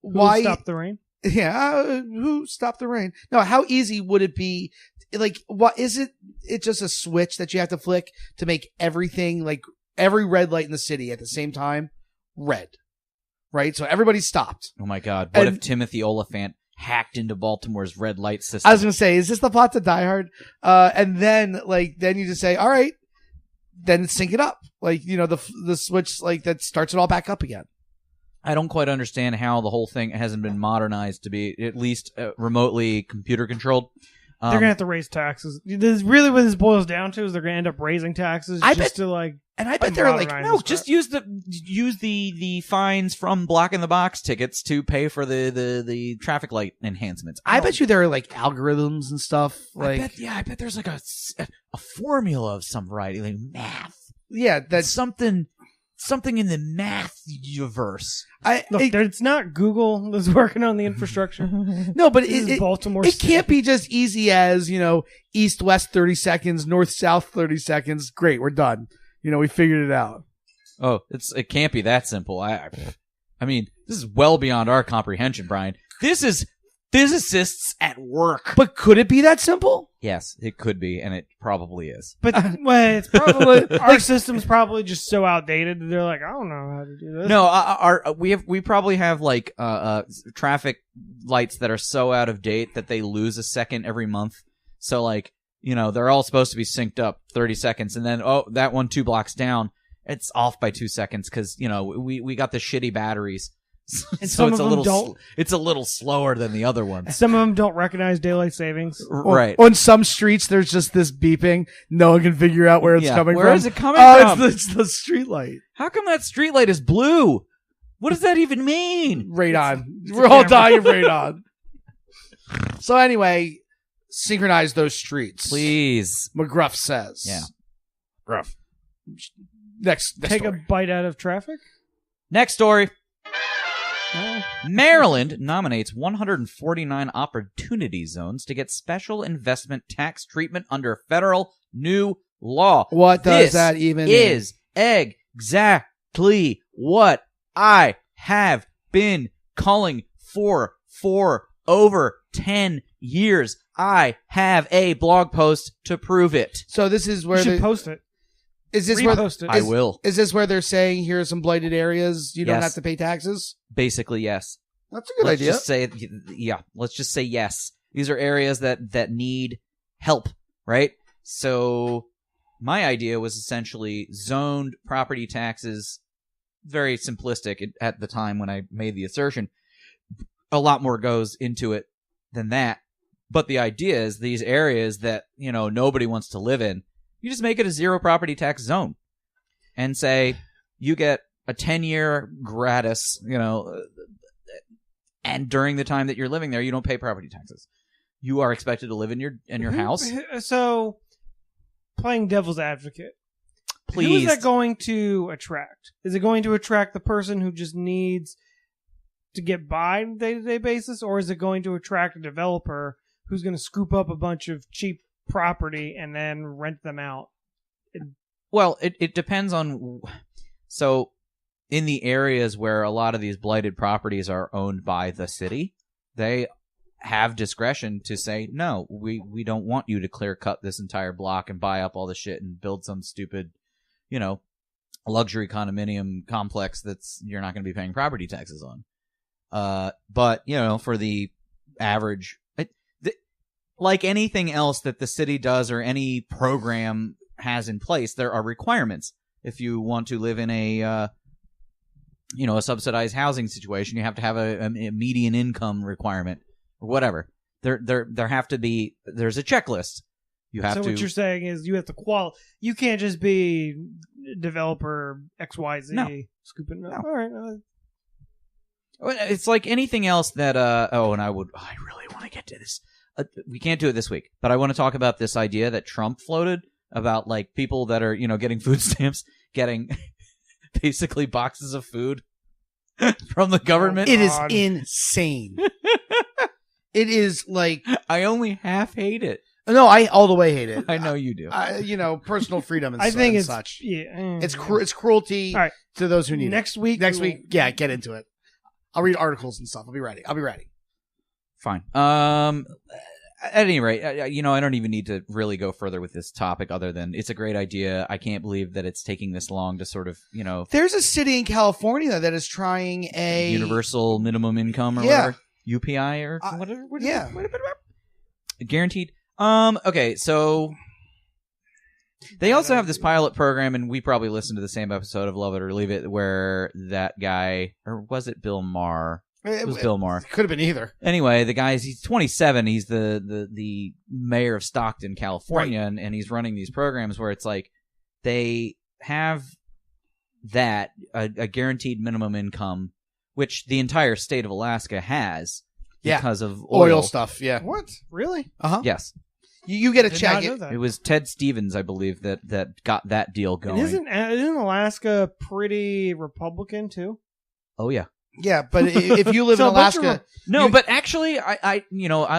why... Who stopped the rain? Yeah, who stopped the rain? No, how easy would it be? Like, what is it? It's just a switch that you have to flick to make everything, like every red light in the city at the same time, red. Right? So everybody stopped. Oh my God. What if Timothy Oliphant hacked into Baltimore's red light system? I was going to say, is this the plot to Die Hard? And then you just say, all right, then sync it up. Like, the switch, like, that starts it all back up again. I don't quite understand how the whole thing hasn't been modernized to be at least remotely computer controlled. They're going to have to raise taxes. This really what this boils down to is they're going to end up raising taxes I bet they're like, no, just use the fines from blocking the box tickets to pay for the traffic light enhancements. I bet you there are like algorithms and stuff. Like, I bet there's like a formula of some variety, like math. Yeah, that's something in the math universe. It's not Google that's working on the infrastructure. No, but Baltimore. It can't be just easy as, east-west 30 seconds, north-south 30 seconds. Great, we're done. We figured it out. Oh, it can't be that simple. I mean, this is well beyond our comprehension, Brian. This is physicists at work. But could it be that simple? Yes, it could be, and it probably is. But it's probably our system's probably just so outdated that they're like, I don't know how to do this. No, we probably have like traffic lights that are so out of date that they lose a second every month. So like, they're all supposed to be synced up 30 seconds, and then that one 2 blocks down, it's off by 2 seconds because we got the shitty batteries. And so it's a little slower than the other ones. Some of them don't recognize daylight savings. Right. On some streets, there's just this beeping. No one can figure out where it's coming from. Where is it coming from? It's the street light. How come that street light is blue? What does that even mean? Radon. We're all dying of radon. So anyway, synchronize those streets. Please. McGruff says. Yeah. Gruff. Next Take story. a bite out of traffic? Next story. Maryland nominates 149 opportunity zones to get special investment tax treatment under federal new law. What does that even mean? Is exactly what I have been calling for over 10 years. I have a blog post to prove it. So this is where you should post it. Is this Repost where it. I will. Is this where they're saying here are some blighted areas you don't Yes. have to pay taxes? Basically, yes. That's a good Let's idea. just say, let's just say yes. These are areas that need help, right? So my idea was essentially zoned property taxes, very simplistic at the time when I made the assertion. A lot more goes into it than that. But the idea is these areas that, nobody wants to live in, you just make it a zero property tax zone and say you get a 10-year gratis, and during the time that you're living there, you don't pay property taxes. You are expected to live in your house. So, playing devil's advocate, Please. who is that going to attract? Is it going to attract the person who just needs to get by on a day-to-day basis, or is it going to attract a developer who's going to scoop up a bunch of cheap property and then rent them out? Well, it depends on... So, in the areas where a lot of these blighted properties are owned by the city, they have discretion to say, no, we don't want you to clear cut this entire block and buy up all the shit and build some stupid, luxury condominium complex that's you're not going to be paying property taxes on. But, for the average... Like anything else that the city does or any program has in place, there are requirements. If you want to live in a subsidized housing situation, you have to have a median income requirement or whatever. There have to be. There's a checklist. You have to. So what you're saying is you have to You can't just be developer XYZ scooping. No. All right. It's like anything else that. I really want to get to this. We can't do it this week, but I want to talk about this idea that Trump floated about like people that are, getting food stamps, getting basically boxes of food from the government. It is insane. It is like I only half hate it. No, I all the way hate it. I know you do. Personal freedom and, I think and it's, such. Yeah, it's cruelty to those who need next it. Week, next week, yeah, get into it. I'll read articles and stuff. I'll be ready. Fine. At any rate, I don't even need to really go further with this topic other than it's a great idea. I can't believe that it's taking this long to sort of, There's a city in California that is trying a universal minimum income or whatever. UPI or whatever. Yeah. Guaranteed. Okay, so they also have this pilot program, and we probably listened to the same episode of Love It or Leave It, where that guy, or was it Bill Maher? It was Bill Maher. Could have been either. Anyway, he's 27. He's the mayor of Stockton, California, right. and he's running these programs where it's like they have that, a guaranteed minimum income, which the entire state of Alaska has because of oil stuff. Yeah. What? Really? Uh-huh. Yes. You get a check. It was Ted Stevens, I believe, that got that deal going. And isn't Alaska pretty Republican too? Oh yeah. Yeah, but if you live in Alaska, but actually, I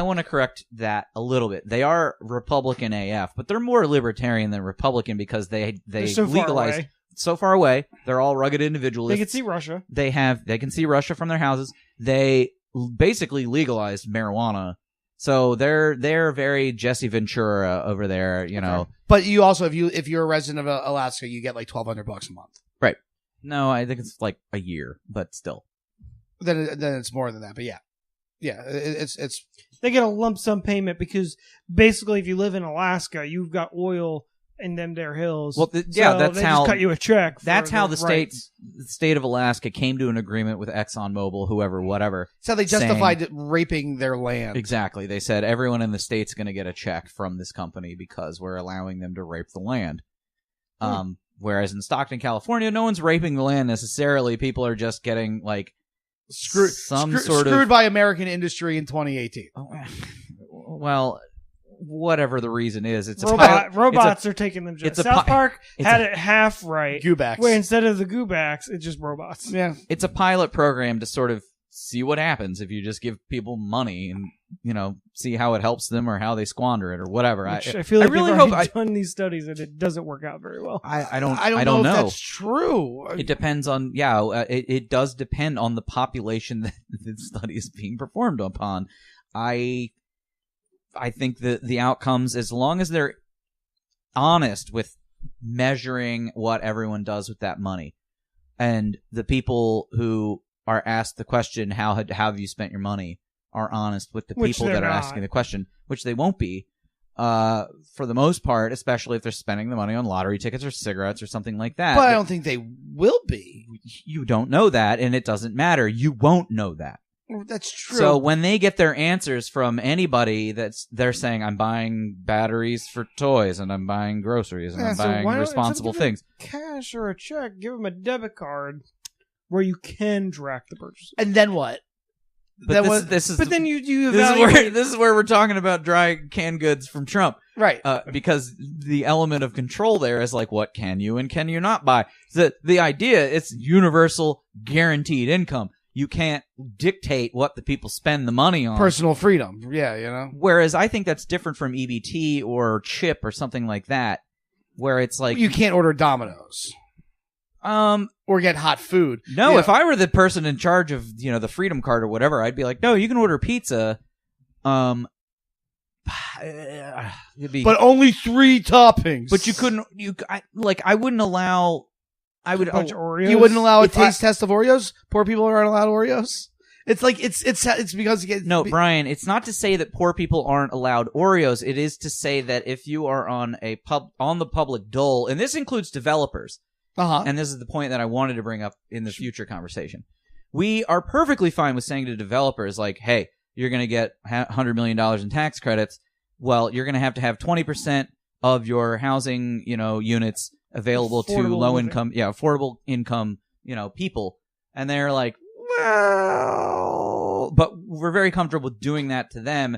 want to correct that a little bit. They are Republican AF, but they're more libertarian than Republican because they legalized so far away. They're all rugged individualists. They can see Russia. They can see Russia from their houses. They basically legalized marijuana. So they're very Jesse Ventura over there, Okay. But you also, if you're a resident of Alaska, you get like $1,200 a month. Right. No, I think it's like a year, but still. Then it's more than that. But yeah, it's they get a lump sum payment because basically, if you live in Alaska, you've got oil in them there hills. Well, that's how they just cut you a check. That's how the state of Alaska came to an agreement with ExxonMobil, whoever, whatever. So they justified raping their land. Exactly. They said everyone in the state's going to get a check from this company because we're allowing them to rape the land. Whereas in Stockton, California, no one's raping the land necessarily. People are just getting like screwed by American industry in 2018. Well, whatever the reason is, it's robots are taking them. South Park had it half right. Goobacks. Where instead of the goobacks, it's just robots. Yeah, it's a pilot program to sort of see what happens if you just give people money and see how it helps them or how they squander it or whatever. I feel like really hope I've done these studies and it doesn't work out very well. I don't know if that's true. It depends on it does depend on the population that the study is being performed upon. I think that the outcomes, as long as they're honest with measuring what everyone does with that money, and the people who are asked the question, how have you spent your money, are honest with the people that are asking the question, which they won't be for the most part, especially if they're spending the money on lottery tickets or cigarettes or something like that. But I don't think they will be. You don't know that, and it doesn't matter. You won't know that. That's true. So when they get their answers from anybody they're saying, I'm buying batteries for toys and I'm buying groceries and I'm buying responsible things. Cash or a check, give them a debit card where you can track the purchase. And then what? But this is where we're talking about dry canned goods from Trump. Right. Because the element of control there is like, what can you and can you not buy? The idea, it's universal guaranteed income. You can't dictate what the people spend the money on. Personal freedom. Yeah, Whereas I think that's different from EBT or CHIP or something like that, where it's like... You can't order Domino's. Or get hot food. No, if I were the person in charge of, the Freedom Card or whatever, I'd be like, no, you can order pizza. But only 3 toppings. But you couldn't... I wouldn't allow... Oreos. You wouldn't allow a taste test of Oreos? Poor people aren't allowed Oreos? It's like it's because you get Brian, it's not to say that poor people aren't allowed Oreos. It is to say that if you are on the public dole, and this includes developers. And this is the point that I wanted to bring up in the future conversation. We are perfectly fine with saying to developers like, "Hey, you're going to get $100 million in tax credits. Well, you're going to have 20% of your housing, units available to low income, affordable income, people." And they're like, well, but we're very comfortable with doing that to them.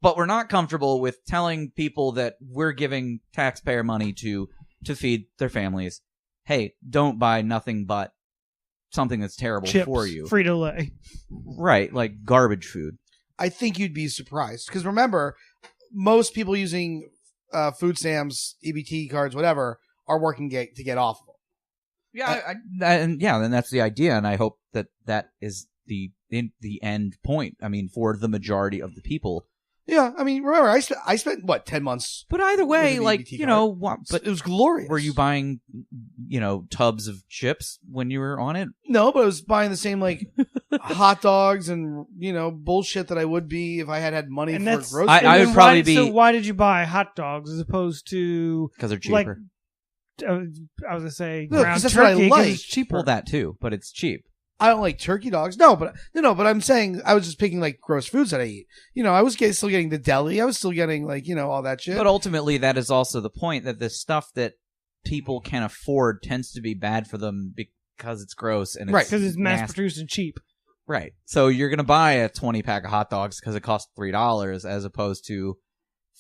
But we're not comfortable with telling people that we're giving taxpayer money to feed their families. Hey, don't buy nothing but something that's terrible Chips, for you. Frito-Lay. Right, like garbage food. I think you'd be surprised because remember, most people using food stamps, EBT cards, whatever, are working to get off of them. Yeah, and that's the idea, and I hope that is the end point. I mean, for the majority of the people. Yeah, I mean, remember, I spent what 10 months. But either way, like but it was glorious. Were you buying, tubs of chips when you were on it? No, but I was buying the same like hot dogs and bullshit that I would be if I had money for groceries. I would probably be. So why did you buy hot dogs as opposed to? Because they're cheaper. I was gonna say ground turkey because it's cheaper. Well, that too, but it's cheap. I don't like turkey dogs. No, but I'm saying I was just picking like gross foods that I eat. I was still getting the deli. I was still getting all that shit. But ultimately, that is also the point that the stuff that people can afford tends to be bad for them because it's gross and right because it's mass produced and cheap. Right. So you're gonna buy a 20-pack of hot dogs because it costs $3 as opposed to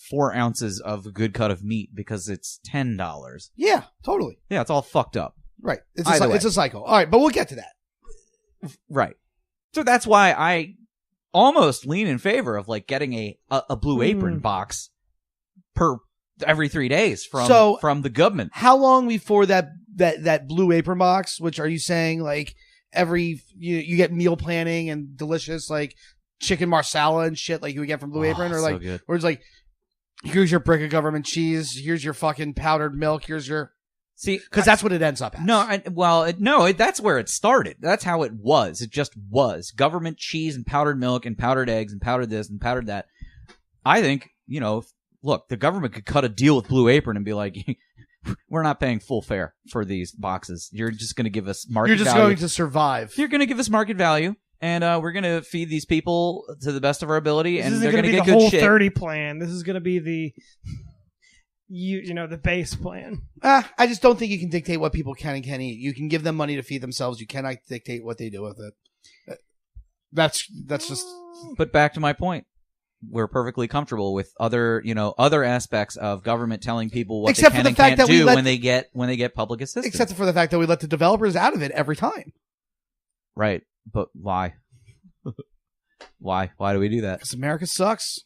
4 ounces of a good cut of meat because it's $10. Yeah, totally. Yeah, it's all fucked up. Right. It's a cycle. All right, but we'll get to that. Right. So that's why I almost lean in favor of getting a Blue Apron box every 3 days from the government. How long before that Blue Apron box, which are you saying every you get meal planning and delicious chicken marsala and shit like you would get from Blue Apron or so good. Or it's here's your brick of government cheese, here's your fucking powdered milk, here's your because that's what it ends up as. No, that's where it started. That's how it was. It just was. Government cheese and powdered milk and powdered eggs and powdered this and powdered that. I think, look, the government could cut a deal with Blue Apron and be like, we're not paying full fare for these boxes. You're just going to give us market value. You're just going to survive. You're going to give us market value, and we're going to feed these people to the best of our ability, and they're going to get good shit. This is going to be the whole 30 plan. This is going to be the... the base plan. I just don't think you can dictate what people can and can't eat. You can give them money to feed themselves. You cannot dictate what they do with it. That's just. But back to my point, we're perfectly comfortable with other aspects of government telling people what they can and can't do when they get public assistance. Except for the fact that we let the developers out of it every time. Right, but why? Why do we do that? Because America sucks.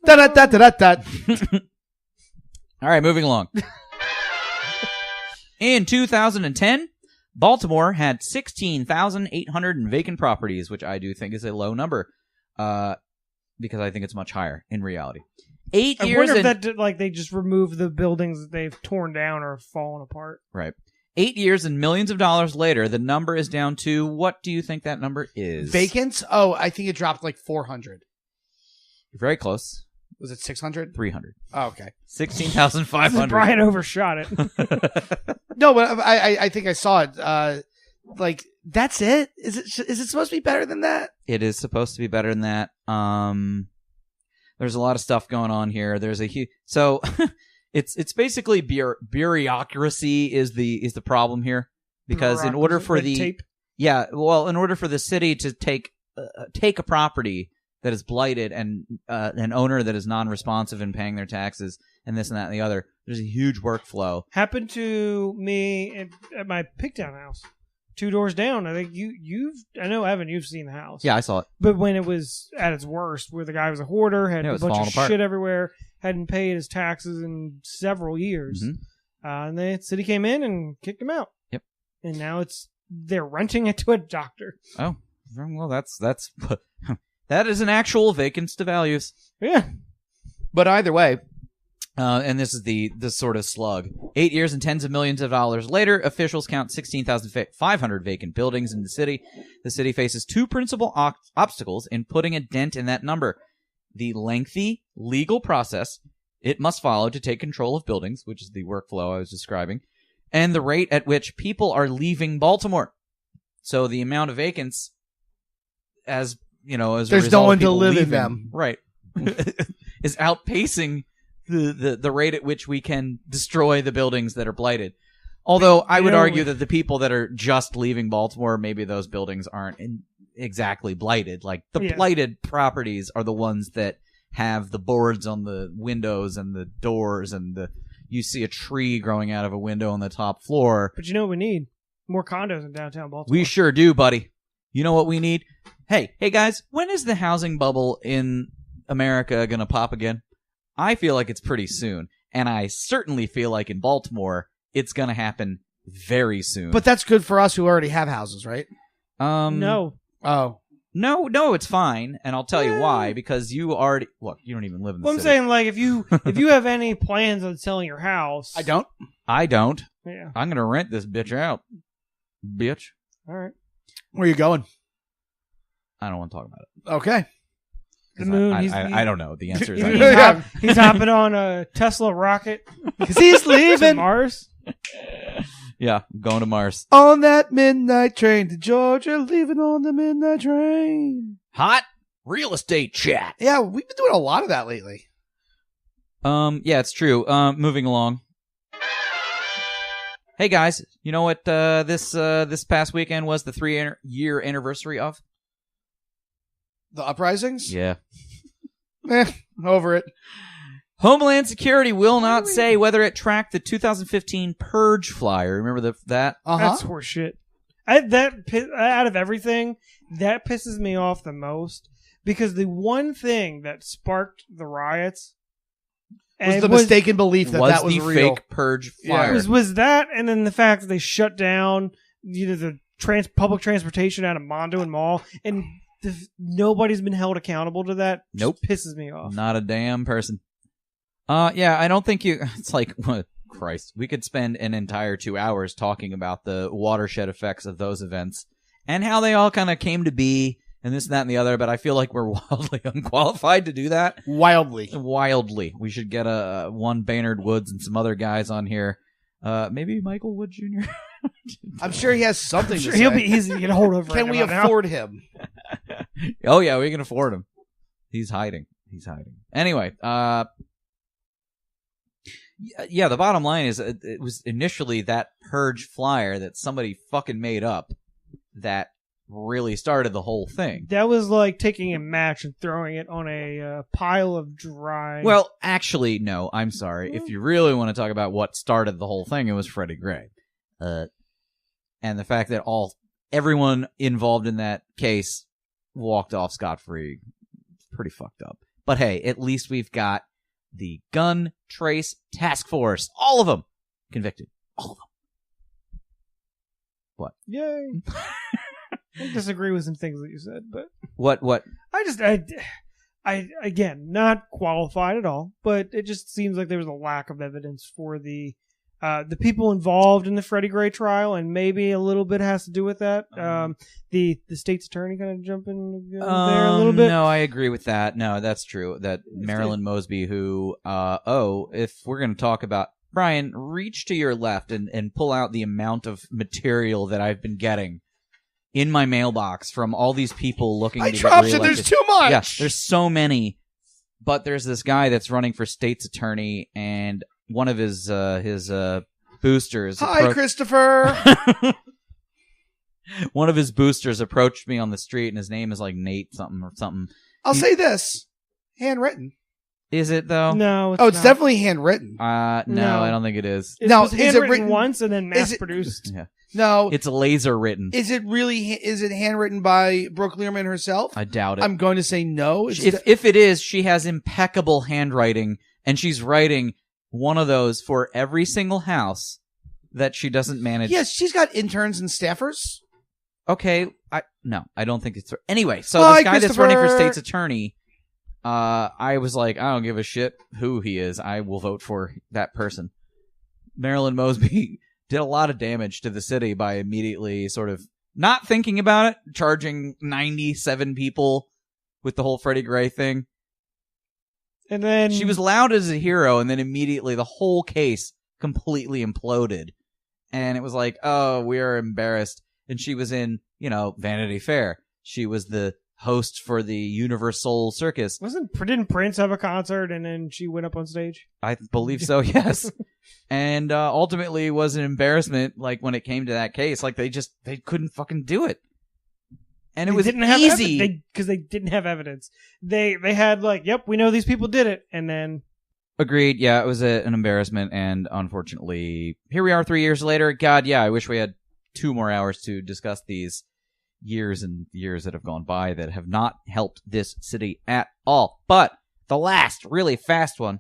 Da-da-da-da-da-da. All right, moving along. In 2010, Baltimore had 16,800 vacant properties, which I do think is a low number, because I think it's much higher in reality. 8 years. I wonder if they just remove the buildings that they've torn down or fallen apart. Right. 8 years and millions of dollars later, the number is down to what do you think that number is? Vacant? Oh, I think it dropped 400. You're very close. Was it 600? 300. Oh, okay. 16,500. Brian overshot it. No, but I think I saw it. That's it? Is it supposed to be better than that? It is supposed to be better than that. There's a lot of stuff going on here. There's so it's basically bureaucracy is the problem here, because in order for in order for the city to take a property that is blighted and an owner that is non-responsive in paying their taxes and this and that and the other, there's a huge workflow. Happened to me at my Pigtown house, 2 doors down. I think I know Evan, you've seen the house. Yeah, I saw it. But when it was at its worst, where the guy was a hoarder, had a bunch of shit everywhere, hadn't paid his taxes in several years, and the city came in and kicked him out. Yep. And now they're renting it to a doctor. Oh, well, that's that is an actual vacants to values. Yeah. But either way, and this is the sort of slug. 8 years and tens of millions of dollars later, officials count 16,500 vacant buildings in the city. The city faces 2 principal obstacles in putting a dent in that number. The lengthy legal process it must follow to take control of buildings, which is the workflow I was describing, and the rate at which people are leaving Baltimore. So the amount of vacants, as there's no one to live leaving, in them, right, is outpacing the rate at which we can destroy the buildings that are blighted. Although I would argue that the people that are just leaving Baltimore, maybe those buildings aren't exactly blighted. Like the blighted properties are the ones that have the boards on the windows and the doors, and you see a tree growing out of a window on the top floor. But you know what we need? More condos in downtown Baltimore. We sure do, buddy. You know what we need? Hey guys, when is the housing bubble in America gonna pop again? I feel like it's pretty soon, and I certainly feel like in Baltimore it's gonna happen very soon. But that's good for us who already have houses, right? No. Oh. No, it's fine, and I'll tell you why. Because you already you don't even live in the Well, I'm city. saying, like, if you have any plans on selling your house, I don't. Yeah. I'm gonna rent this bitch out, bitch. All right. Where are you going? I don't want to talk about it. Okay. The moon. I don't know. The answer is I He's, don't. he's hopping on a Tesla rocket Because he's to leaving Mars. Yeah, I'm going to Mars. on that midnight train to Georgia, leaving on the midnight train. Hot real estate chat. Yeah, we've been doing a lot of that lately. Yeah, it's true. Moving along. Hey guys, you know what this past weekend was the 3-year anniversary of? The Uprisings? Yeah. Over it. Homeland Security will not say whether it tracked the 2015 Purge flyer. Remember that? That's horseshit. Out of everything, that pisses me off the most because the one thing that sparked the riots Was the mistaken belief that that was the real. fake Purge flyer. was that, and then the fact that they shut down the public transportation out of Mondo and Mall, and nobody's been held accountable to that. Nope. Just pisses me off. Not a damn person. Yeah, I don't think it's like, Christ, we could spend an entire 2 hours talking about the watershed effects of those events and how they all kind of came to be and this and that and the other, but I feel like we're wildly unqualified to do that. Wildly. We should get one Baynard Woods and some other guys on here. Maybe Michael Wood Jr. I'm sure he has something to say. He's going to hold over. Can we afford him? Oh, yeah, we can afford him. He's hiding. Anyway, yeah, the bottom line is it was initially that Purge flyer that somebody fucking made up that really started the whole thing. That was like taking a match and throwing it on a pile of dry... Well, actually, no, I'm sorry. If you really want to talk about what started the whole thing, it was Freddie Gray. And the fact that everyone involved in that case walked off scot-free, pretty fucked up. But hey, at least we've got the Gun Trace Task Force. All of them convicted. All of them. What? Yay. I disagree with some things that you said, but... What? I again, not qualified at all, but it just seems like there was a lack of evidence for the people involved in the Freddie Gray trial, and maybe a little bit has to do with that. The state's attorney kind of jumping there a little bit. No, I agree with that. No, that's true. That Marilyn Mosby, who, if we're going to talk about, Brian, reach to your left and pull out the amount of material that I've been getting in my mailbox from all these people looking to get reelected. There's too much. Yeah, there's so many. But there's this guy that's running for state's attorney, and one of his boosters. Hi, Christopher. One of his boosters approached me on the street, and his name is like Nate something or something. I'll say this: handwritten. Is it though? No. It's definitely handwritten. No, I don't think it is. It was handwritten once and then mass produced. Yeah. No, it's laser written. Is it really? Is it handwritten by Brooke Learman herself? I doubt it. I'm going to say no. If it is, she has impeccable handwriting, and she's writing one of those for every single house that she doesn't manage. Yes, she's got interns and staffers. Okay, I don't think it's... Anyway, so this guy that's running for state's attorney, I was like, I don't give a shit who he is. I will vote for that person. Marilyn Mosby did a lot of damage to the city by immediately sort of not thinking about it, charging 97 people with the whole Freddie Gray thing. And then... She was laud as a hero, and then immediately the whole case completely imploded. And it was like, oh, we are embarrassed. And she was in, Vanity Fair. She was the host for the Universal Circus. Didn't Prince have a concert and then she went up on stage? I believe so, yes. And ultimately it was an embarrassment, like when it came to that case. Like they couldn't fucking do it. And it was easy. Because they didn't have evidence. They had yep, we know these people did it. And then... Agreed. Yeah, it was an embarrassment. And unfortunately, here we are 3 years later. God, yeah, I wish we had 2 more hours to discuss these years and years that have gone by that have not helped this city at all. But the last really fast one.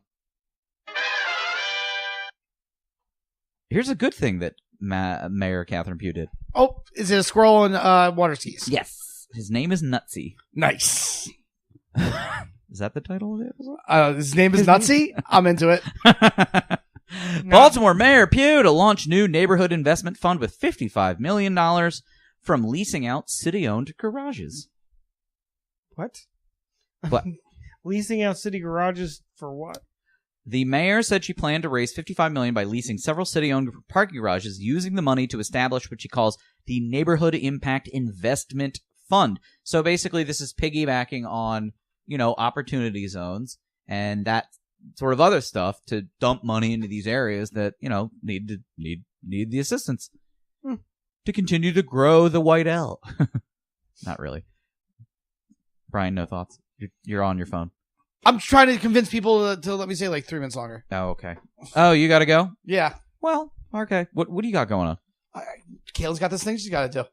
Here's a good thing that Mayor Catherine Pugh did. Oh, is it a squirrel and water skis? Yes. His name is Nutsy. Nice. Is that the title of the episode? His name is Nutsy? I'm into it. Baltimore Mayor Pugh to launch new neighborhood investment fund with $55 million from leasing out city-owned garages. What? What? Leasing out city garages for what? The mayor said she planned to raise $55 million by leasing several city-owned parking garages, using the money to establish what she calls the Neighborhood Impact Investment Fund. So basically, this is piggybacking on, opportunity zones and that sort of other stuff to dump money into these areas that, need the assistance to continue to grow the White L. Not really. Brian, no thoughts. You're on your phone. I'm trying to convince people to let me say 3 minutes longer. Oh, okay. Oh, you got to go? Yeah. Well, okay. What do you got going on? Caitlin's got this thing she's got to do.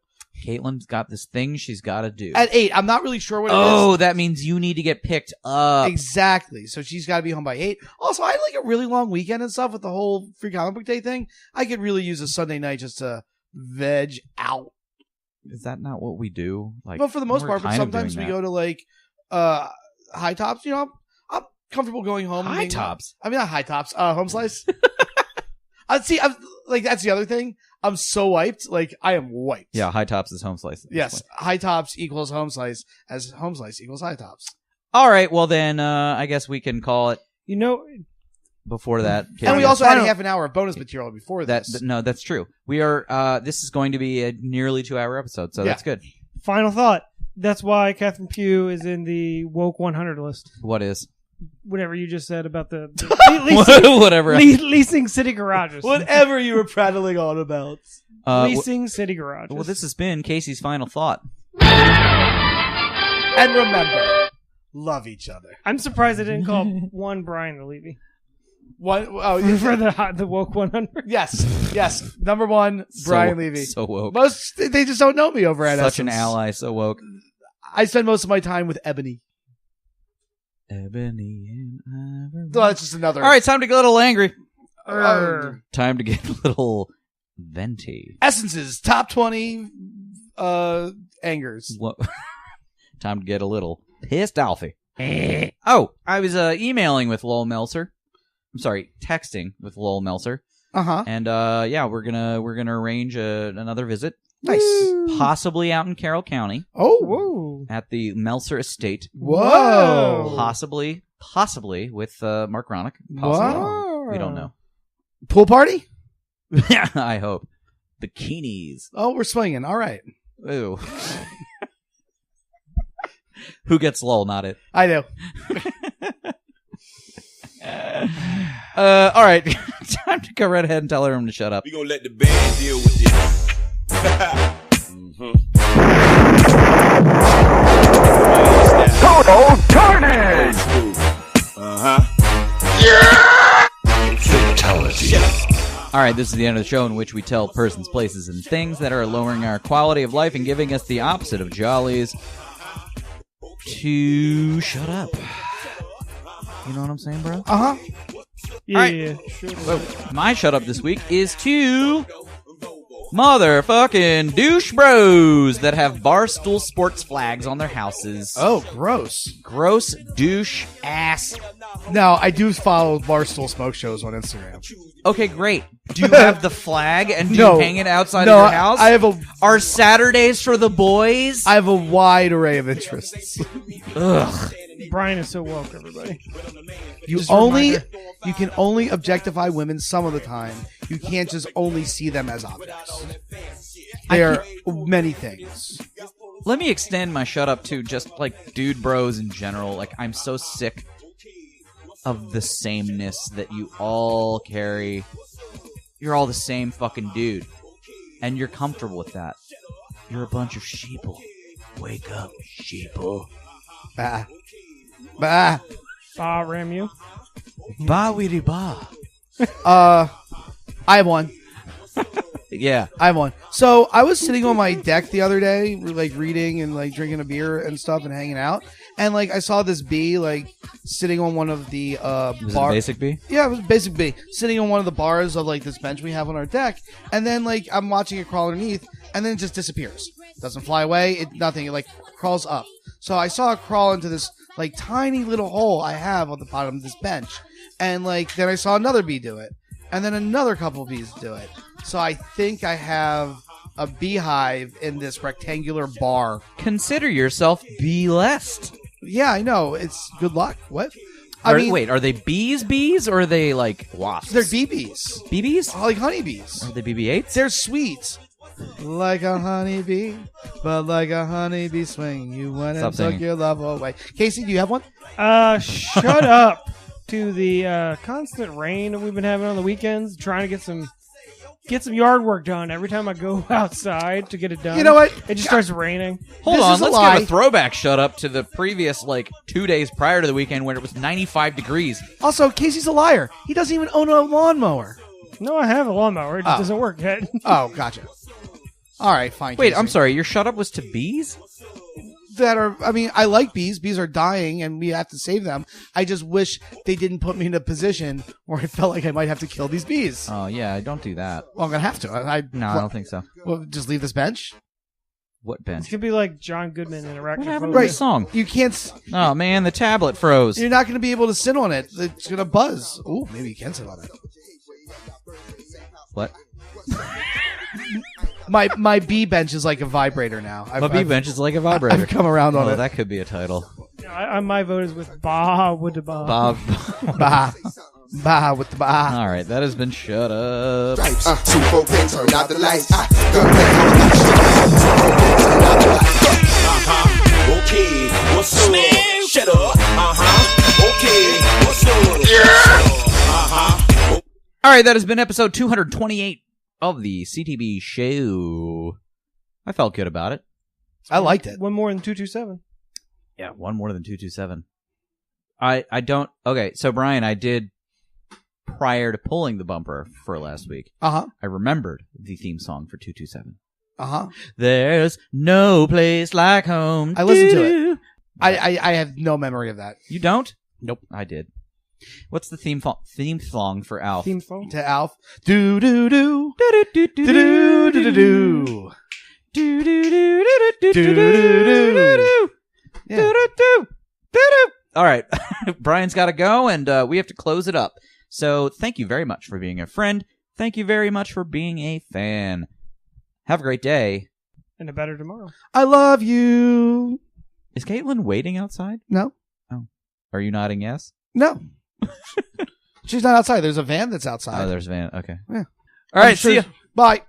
Caitlin's got this thing she's got to do. At 8. I'm not really sure what it is. Oh, that means you need to get picked up. Exactly. So she's got to be home by 8. Also, I had a really long weekend and stuff with the whole Free Comic Book Day thing. I could really use a Sunday night just to veg out. Is that not what we do? But for the most part, but sometimes we go to High Tops. I'm comfortable going home. High Tops? I mean, not High Tops. Home Slice. I'm that's the other thing. I'm so wiped. I am wiped. Yeah, High Tops is Home Slice. Yes, High Tops equals Home Slice, as Home Slice equals High Tops. All right, well then, I guess we can call it. Before that, and we also had a half an hour of bonus material before this. No, that's true. We are. This is going to be a nearly 2-hour episode, so that's good. Final thought. That's why Catherine Pugh is in the Woke 100 list. What is? Whatever you just said about the leasing city garages. Whatever you were prattling on about. Leasing city garages. Well, this has been Casey's final thought. And remember, love each other. I'm surprised I didn't call one Brian the Levy. For the Woke 100. Yes. Number 1, Brian Levy. So woke. Most they just don't know me over at Such Essence. an ally, so woke. I spend most of my time with Ebony. Ebony and Ivory. Oh, that's just another. All right, time to get a little angry. Time to get a little venti. Essence's top 20 angers. Time to get a little pissed offy. Oh, I was emailing with Lowell Meltzer. I'm sorry, texting with Lowell Meltzer. Uh-huh. And we're gonna arrange another visit. Nice. Possibly out in Carroll County. Oh. Whoa. At the Meltzer Estate. Whoa. Possibly with Mark Ronick. Whoa. We don't know. Pool party? Yeah, I hope. Bikinis. Oh, we're swinging. All right. Ooh. Who gets Lowell, not it? I do. All right. Time to go right ahead and tell everyone to shut up. We're going to let the band deal with this. Total carnage! Yeah! Fatality. All right, this is the end of the show in which we tell persons, places, and things that are lowering our quality of life and giving us the opposite of jollies to shut up. You know what I'm saying, bro? Uh-huh. Yeah. Well, my shut up this week is to motherfucking douche bros that have Barstool Sports flags on their houses. Oh, gross. Gross douche ass. Now, I do follow Barstool Smoke Shows on Instagram. Okay, great. Do you have the flag and do you hang it outside of your house? I have Are Saturdays for the boys? I have a wide array of interests. Ugh. Brian is so woke, everybody. You can only objectify women some of the time. You can't just only see them as objects. They are many things. Let me extend my shut up to just like dude bros in general. Like, I'm so sick of the sameness that you all carry. You're all the same fucking dude. And you're comfortable with that. You're a bunch of sheeple. Wake up, sheeple. Bah. Bah. Bah, Ramu. Bah, weedy bah. I have one. Yeah. I have one. So I was sitting on my deck the other day, like reading and like drinking a beer and stuff and hanging out. And like I saw this bee like sitting on one of the Was it a basic bee? Yeah, it was a basic bee sitting on one of the bars of like this bench we have on our deck. And then like I'm watching it crawl underneath, and then it just disappears. Doesn't fly away. Nothing. It like crawls up. So I saw it crawl into this like tiny little hole I have on the bottom of this bench. And like then I saw another bee do it, and then another couple of bees do it. So I think I have a beehive in this rectangular bar. Consider yourself blessed. Yeah, I know. It's good luck. What? Wait, are they bees, or are they like wasps? They're BBs. BBs? Like honeybees. Are they BB-8s? They're sweet. Like a honeybee, but like a honeybee swing. You went and took your love away. Casey, do you have one? Shut up to the constant rain that we've been having on the weekends. Trying to get some yard work done. Every time I go outside to get it done, you know what? It just starts raining. Hold on, let's give a throwback shut up to the previous 2 days prior to the weekend when it was 95 degrees. Also, Casey's a liar. He doesn't even own a lawnmower. No, I have a lawnmower. It just doesn't work yet. Oh, gotcha. All right, fine. Wait, Casey. I'm sorry. Your shut up was to bees? I like bees. Bees are dying, and we have to save them. I just wish they didn't put me in a position where I felt like I might have to kill these bees. Oh, yeah, don't do that. Well, I'm going to have to. No, I don't think so. Well, just leave this bench? What bench? It's going to be like John Goodman in What happened Arachnophobia. to the song? You can't... Oh, man, the tablet froze. You're not going to be able to sit on it. It's going to buzz. Ooh, maybe you can sit on it. What? My bee bench is like a vibrator now. My bee bench is like a vibrator. I've come around on it. That could be a title. My vote is with Bah with the Bah. Bob. Bah. Bah with the bah. All right, that has been shut up. 2, 4 pins, turn out the lights. Okay, what's up? Shut up. Okay, what's up? All right, that has been episode 228 of the CTB show. I felt good about it. I liked it. One more than 227. Yeah, one more than 227. I don't... Okay, so Brian, I did, prior to pulling the bumper for last week, I remembered the theme song for 227. There's no place like home. I listened to it. I have no memory of that. You don't? Nope. I did. What's the theme song for Alf? Theme song? To Alf. Do do do. Do do do do do do. Do do do do do do do. All right. Brian's got to go, and we have to close it up. So thank you very much for being a friend. Thank you very much for being a fan. Have a great day. And a better tomorrow. I love you. Is Caitlin waiting outside? No. Oh. Are you nodding yes? No. She's not outside. There's a van that's outside. Oh, there's a van. Okay. Yeah. All right. See ya. Bye.